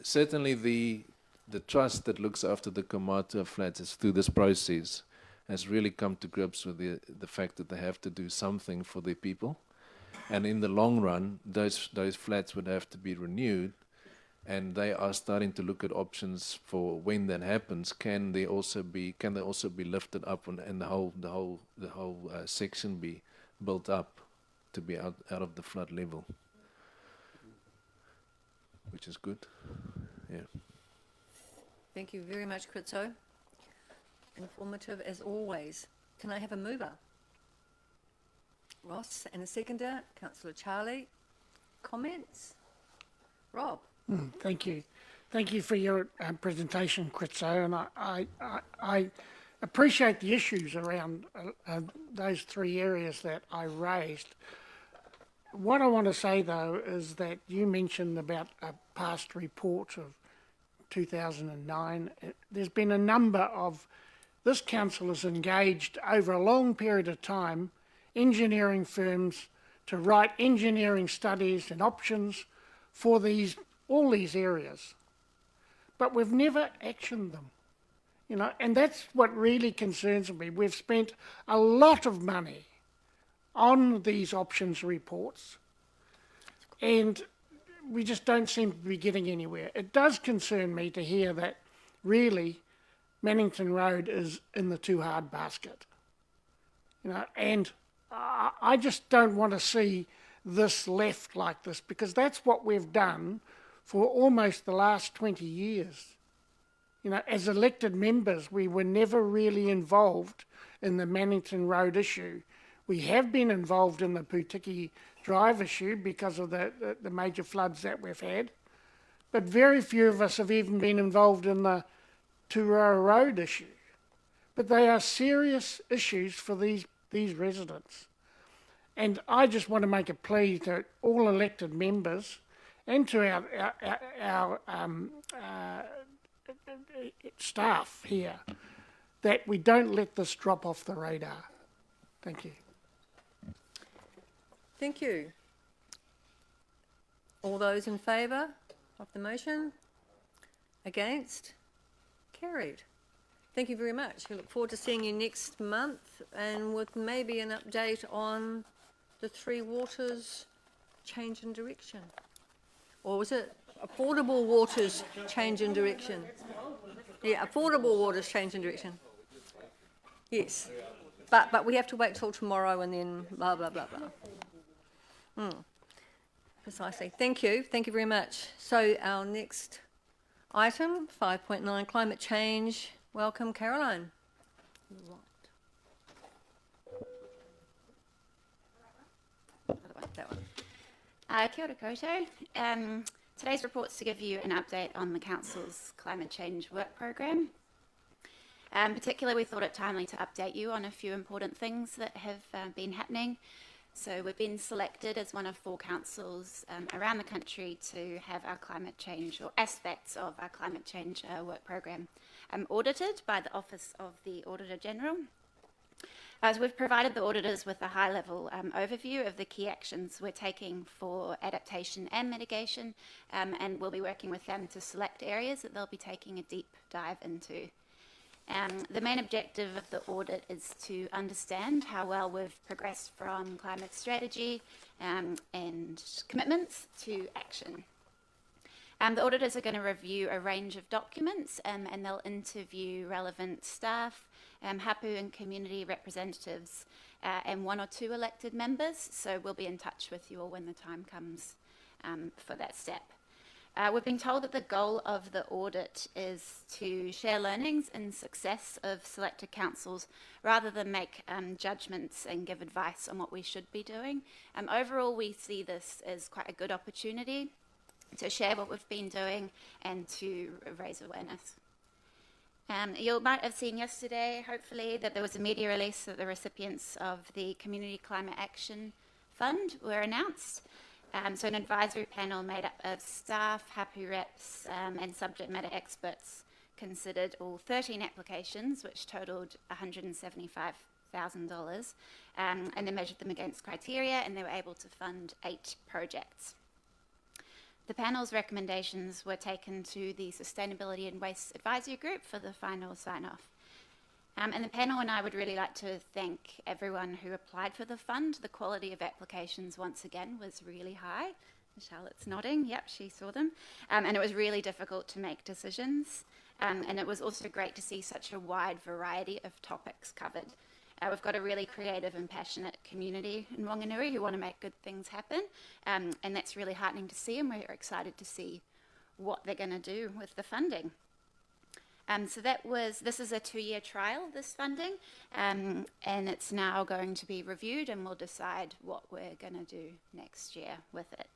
Certainly the trust that looks after the Kamatua flats through this process has really come to grips with the fact that they have to do something for their people. And in the long run, those flats would have to be renewed. And they are starting to look at options for when that happens. Can they also be lifted up and the whole section be built up to be out of the flood level, which is good. Yeah. Thank you very much, Kritso. Informative as always. Can I have a mover? Ross, and a seconder, Councillor Charlie. Comments? Rob. Thank you. Thank you for your presentation, Kritso, and I appreciate the issues around those 3 areas that I raised. What I want to say, though, is that you mentioned about a past report of 2009. There's been a number of, this council has engaged over a long period of time engineering firms to write engineering studies and options for all these areas, but we've never actioned them, and that's what really concerns me. We've spent a lot of money on these options reports, and we just don't seem to be getting anywhere. It does concern me to hear that really Mannington Road is in the too hard basket, and I just don't want to see this left like this, because that's what we've done for almost the last 20 years. You know, as elected members, we were never really involved in the Mannington Road issue. We have been involved in the Putiki Drive issue because of the major floods that we've had, but very few of us have even been involved in the Turara Road issue. But they are serious issues for these residents. And I just want to make a plea to all elected members and to our staff here that we don't let this drop off the radar. Thank you. Thank you. All those in favour of the motion? Against? Carried. Thank you very much. We look forward to seeing you next month, and with maybe an update on the Three Waters change in direction. Or was it Affordable Waters change in direction? Yeah, Affordable Waters change in direction. Yes. But we have to wait till tomorrow and then blah, blah, blah, blah. Precisely. Thank you. Thank you very much. So our next item, 5.9, climate change. Welcome, Caroline. That one. Kia ora koutou. Today's report's to give you an update on the Council's climate change work programme. Particularly, we thought it timely to update you on a few important things that have been happening. So we've been selected as one of 4 councils around the country to have our climate change, or aspects of our climate change work programme, audited by the Office of the Auditor General. So we've provided the auditors with a high-level overview of the key actions we're taking for adaptation and mitigation, and we'll be working with them to select areas that they'll be taking a deep dive into. The main objective of the audit is to understand how well we've progressed from climate strategy and commitments to action. The auditors are going to review a range of documents and they'll interview relevant staff, hapu and community representatives, and 1 or 2 elected members. So we'll be in touch with you all when the time comes for that step. We've been told that the goal of the audit is to share learnings and success of selected councils rather than make judgments and give advice on what we should be doing. Overall, we see this as quite a good opportunity to share what we've been doing and to raise awareness. You might have seen yesterday, hopefully, that there was a media release that the recipients of the Community Climate Action Fund were announced. So an advisory panel made up of staff, hapu reps and subject matter experts considered all 13 applications, which totalled $175,000, and they measured them against criteria, and they were able to fund 8 projects. The panel's recommendations were taken to the Sustainability and Waste Advisory Group for the final sign-off. And the panel and I would really like to thank everyone who applied for the fund. The quality of applications, once again, was really high. Charlotte's nodding. Yep, she saw them. And it was really difficult to make decisions. And it was also great to see such a wide variety of topics covered. We've got a really creative and passionate community in Whanganui who want to make good things happen. And that's really heartening to see, and we're excited to see what they're going to do with the funding. So this is a 2-year trial, this funding, and it's now going to be reviewed, and we'll decide what we're going to do next year with it.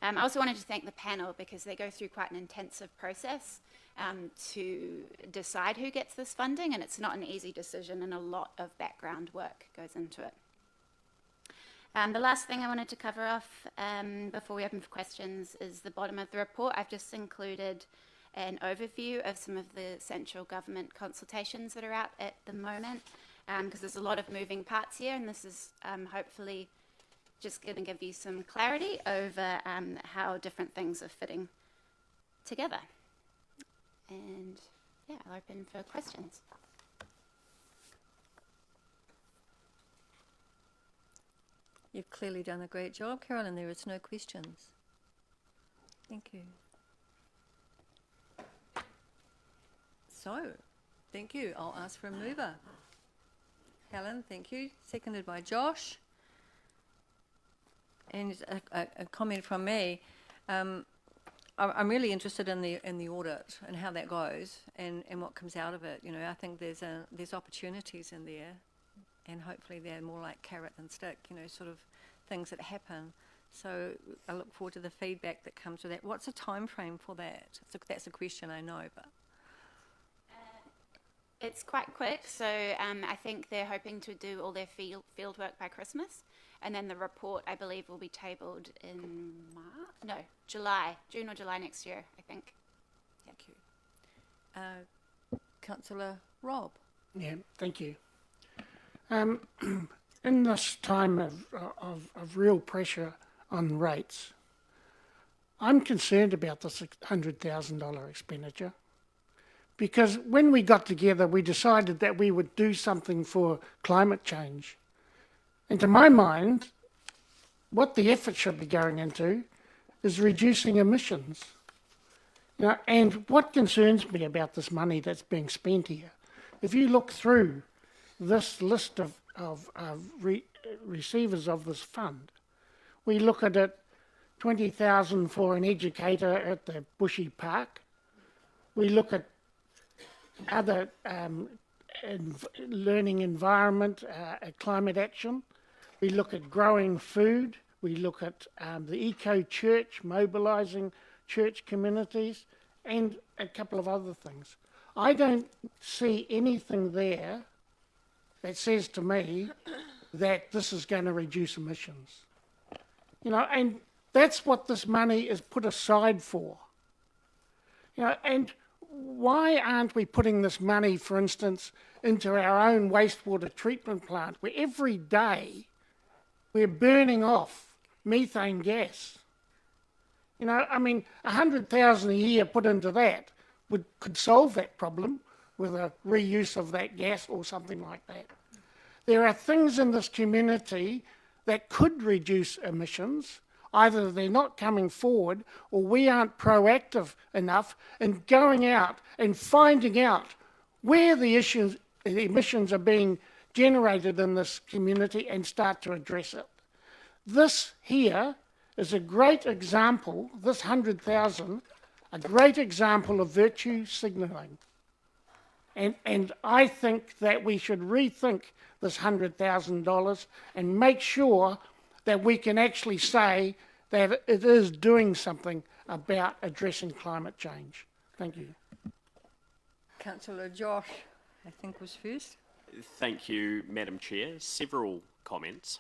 I also wanted to thank the panel because they go through quite an intensive process to decide who gets this funding, and it's not an easy decision, and a lot of background work goes into it. The last thing I wanted to cover off before we open for questions is the bottom of the report. I've just included an overview of some of the central government consultations that are out at the moment, because there's a lot of moving parts here, and this is hopefully just going to give you some clarity over how different things are fitting together. And yeah, I'll open for questions. You've clearly done a great job, Carolyn. There is no questions. Thank you. So, thank you. I'll ask for a mover. Helen, thank you. Seconded by Josh. And a comment from me. I'm really interested in the audit and how that goes and what comes out of it. You know, I think there's opportunities in there, and hopefully they're more like carrot and stick. You know, sort of things that happen. So I look forward to the feedback that comes with that. What's the time frame for that? So that's a question I know, but. It's quite quick, so I think they're hoping to do all their field work by Christmas, and then the report, I believe, will be tabled in June or July next year, I think. Thank you. Councillor Rob. Yeah, thank you. In this time of real pressure on rates, I'm concerned about this $100,000 expenditure. Because when we got together, we decided that we would do something for climate change. And to my mind, what the effort should be going into is reducing emissions. You know, and what concerns me about this money that's being spent here, if you look through this list of receivers of this fund, we look at it, 20,000 for an educator at the Bushy Park. We look at other learning environment, climate action. We look at growing food. We look at the eco-church, mobilising church communities, and a couple of other things. I don't see anything there that says to me that this is going to reduce emissions. You know, and that's what this money is put aside for. You know, and why aren't we putting this money, for instance, into our own wastewater treatment plant, where every day we're burning off methane gas? You know, I mean, 100,000 a year put into that could solve that problem with a reuse of that gas or something like that. There are things in this community that could reduce emissions. Either they're not coming forward or we aren't proactive enough in going out and finding out where the emissions are being generated in this community and start to address it. This here is a great example, this 100,000, a great example of virtue signalling. And I think that we should rethink this $100,000 and make sure that we can actually say that it is doing something about addressing climate change. Thank you. Councillor Josh, I think, was first. Thank you, Madam Chair. Several comments.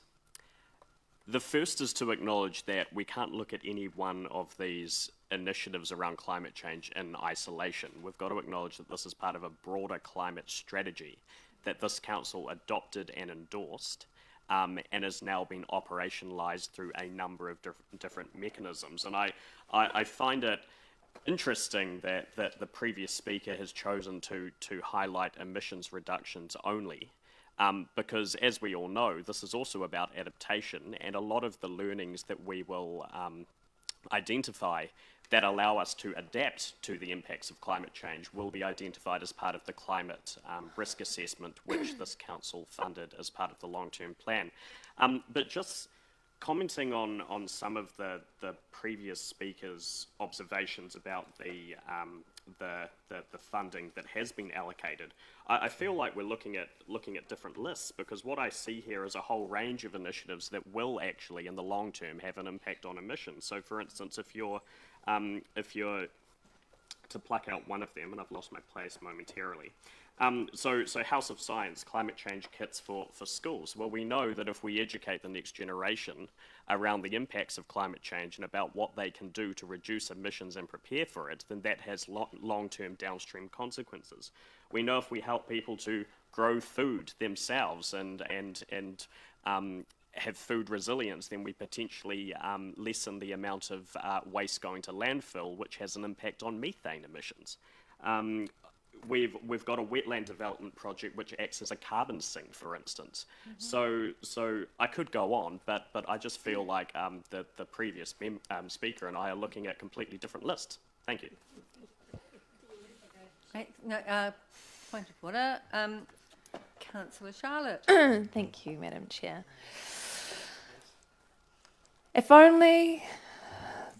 The first is to acknowledge that we can't look at any one of these initiatives around climate change in isolation. We've got to acknowledge that this is part of a broader climate strategy that this council adopted and endorsed, and has now been operationalised through a number of different mechanisms. And I find it interesting that the previous speaker has chosen to highlight emissions reductions only, because as we all know, this is also about adaptation, and a lot of the learnings that we will identify that allow us to adapt to the impacts of climate change will be identified as part of the climate risk assessment, which this council funded as part of the long-term plan. But just commenting on some of the previous speakers' observations about the funding that has been allocated, I feel like we're looking at different lists, because what I see here is a whole range of initiatives that will actually, in the long term, have an impact on emissions. So, for instance, if you're to pluck out one of them, and I've lost my place momentarily. So House of Science, climate change kits for schools. Well, we know that if we educate the next generation around the impacts of climate change and about what they can do to reduce emissions and prepare for it, then that has long-term downstream consequences. We know if we help people to grow food themselves and have food resilience, then we potentially lessen the amount of waste going to landfill, which has an impact on methane emissions. We've got a wetland development project which acts as a carbon sink, for instance. Mm-hmm. So I could go on, but I just feel like the previous speaker and I are looking at completely different lists. Thank you. Right, no, point of order. Councillor Charlotte. Thank you, Madam Chair. If only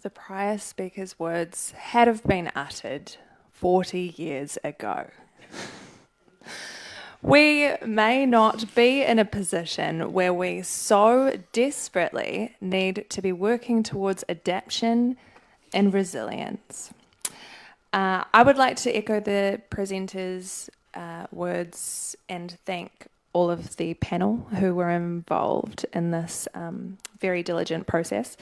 the prior speaker's words had have been uttered 40 years ago. We may not be in a position where we so desperately need to be working towards adaptation and resilience. I would like to echo the presenters' words and thank all of the panel who were involved in this very diligent process,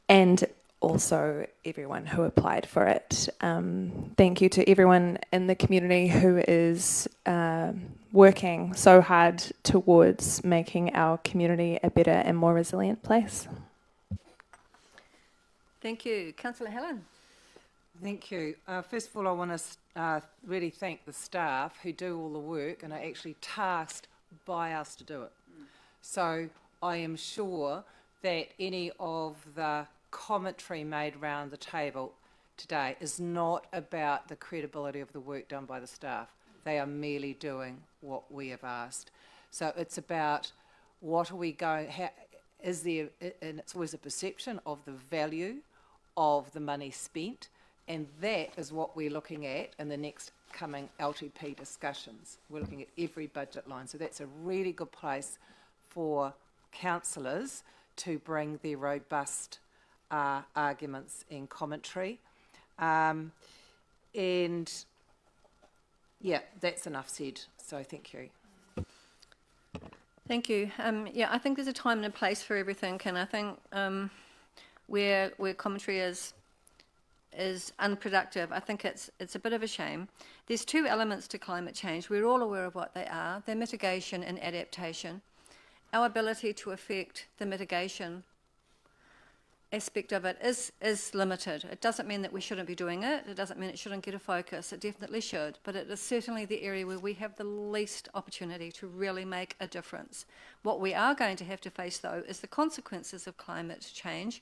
and also everyone who applied for it. Thank you to everyone in the community who is working so hard towards making our community a better and more resilient place. Thank you. Councillor Helen. Thank you. First of all, I want to really thank the staff who do all the work and are actually tasked by us to do it. So I am sure that any of the commentary made around the table today is not about the credibility of the work done by the staff. They are merely doing what we have asked. So it's about what are we going, is there, and it's always a perception of the value of the money spent, and that is what we're looking at in the next coming LTP discussions. We're looking at every budget line. So that's a really good place for councillors to bring their robust arguments and commentary. And yeah, that's enough said. So thank you. Thank you. Yeah, I think there's a time and a place for everything, and I think where commentary is unproductive, I think it's a bit of a shame. There's two elements to climate change. We're all aware of what they are. They're mitigation and adaptation. Our ability to affect the mitigation aspect of it is limited. It doesn't mean that we shouldn't be doing it. It doesn't mean it shouldn't get a focus. It definitely should. But it is certainly the area where we have the least opportunity to really make a difference. What we are going to have to face, though, is the consequences of climate change,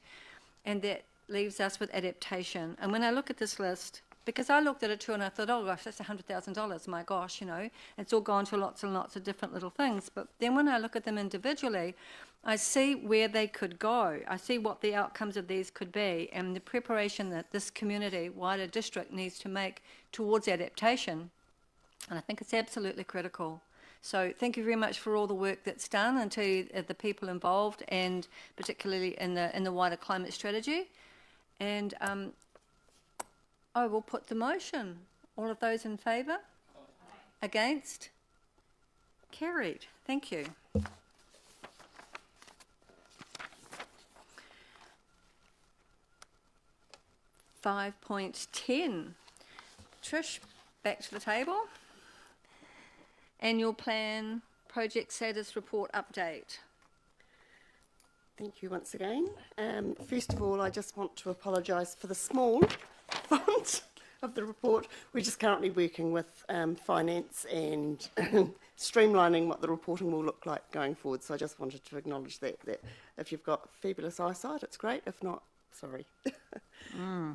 and that leaves us with adaptation. And when I look at this list, because I looked at it too and I thought, oh gosh, that's $100,000, my gosh, you know, it's all gone to lots and lots of different little things. But then when I look at them individually, I see where they could go. I see what the outcomes of these could be, and the preparation that this community, wider district, needs to make towards adaptation. And I think it's absolutely critical. So thank you very much for all the work that's done, and to the people involved, and particularly in the wider climate strategy. And I will put the motion. All of those in favour? Against? Carried. Thank you. .10. Trish, back to the table. Annual plan, project status report update. Thank you once again. First of all, I just want to apologise for the small font of the report. We're just currently working with finance and streamlining what the reporting will look like going forward. So I just wanted to acknowledge that if you've got fabulous eyesight, it's great. If not, sorry. Yeah.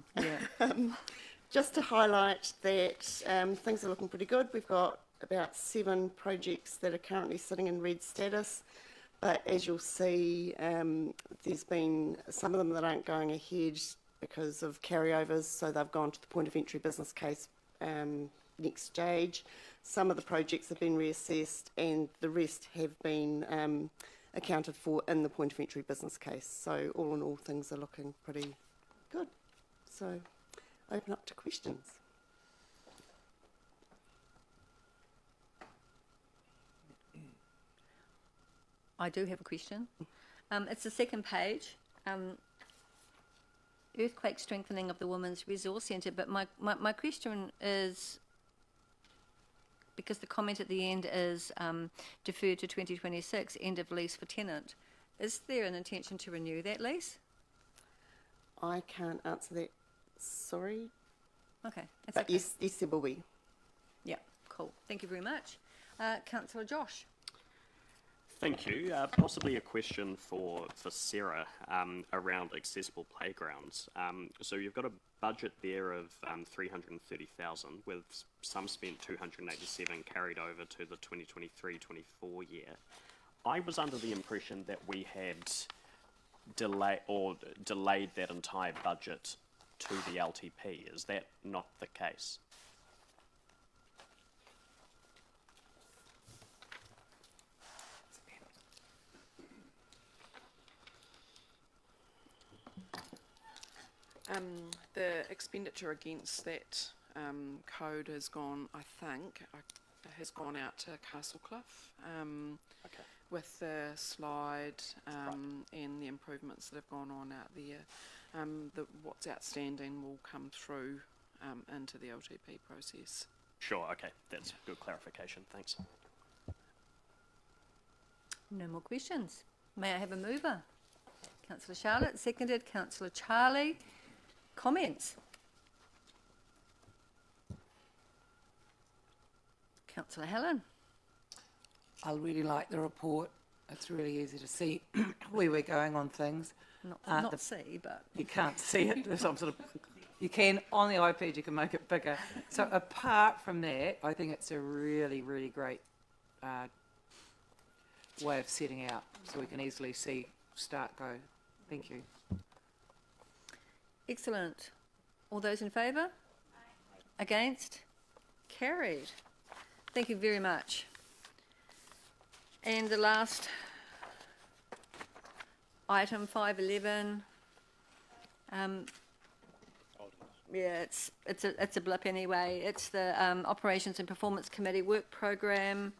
Just to highlight that things are looking pretty good. We've got about 7 projects that are currently sitting in red status. But as you'll see, there's been some of them that aren't going ahead because of carryovers, so they've gone to the point of entry business case next stage. Some of the projects have been reassessed, and the rest have been accounted for in the point of entry business case. So all in all, things are looking pretty good. So open up to questions. I do have a question. It's the second page. Earthquake strengthening of the Women's Resource Centre, but my question is, because the comment at the end is deferred to 2026, end of lease for tenant, is there an intention to renew that lease? I can't answer that, sorry. Okay, that's but okay. Yes, there will be. Yeah, cool. Thank you very much. Councillor Josh. Thank you. Possibly a question for Sarah around accessible playgrounds. So you've got a budget there of 330,000, with some spent 287 carried over to the 2023-24 year. I was under the impression that we had delayed that entire budget to the LTP. Is that not the case? The expenditure against that code has gone, I think, has gone out to Castlecliff with the slide and the improvements that have gone on out there. What's outstanding will come through into the LTP process. Sure, okay, that's good clarification, thanks. No more questions. May I have a mover? Councillor Charlotte, seconded. Councillor Charlie. Comments? Councillor Helen. I really like the report. It's really easy to see where we're going on things. Not see, but you can't see it. There's some sort of, you can on the iPad. You can make it bigger. So apart from that, I think it's a really, really great way of setting out, so we can easily see start go. Thank you. Excellent. All those in favour? Against? Carried. Thank you very much. And the last item, 511. Yeah, it's a blip anyway. It's the Operations and Performance Committee work program.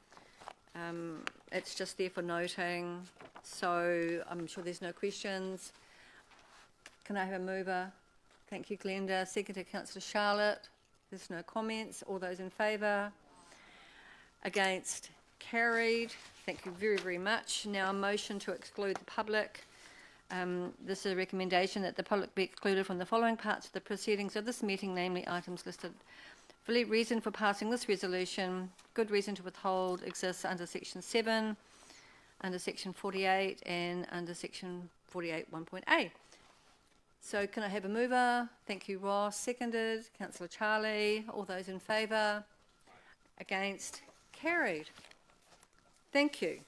It's just there for noting, so I'm sure there's no questions. Can I have a mover? Thank you, Glenda. Seconded, Councillor Charlotte. There's no comments. All those in favour? Against? Carried. Thank you very, very much. Now a motion to exclude the public. This is a recommendation that the public be excluded from the following parts of the proceedings of this meeting, namely items listed. Valid reason for passing this resolution, good reason to withhold exists under section 7, under section 48 and under section 48 1.a. So can I have a mover? Thank you, Ross. Seconded. Councillor Charlie. All those in favour? Against? Carried. Thank you.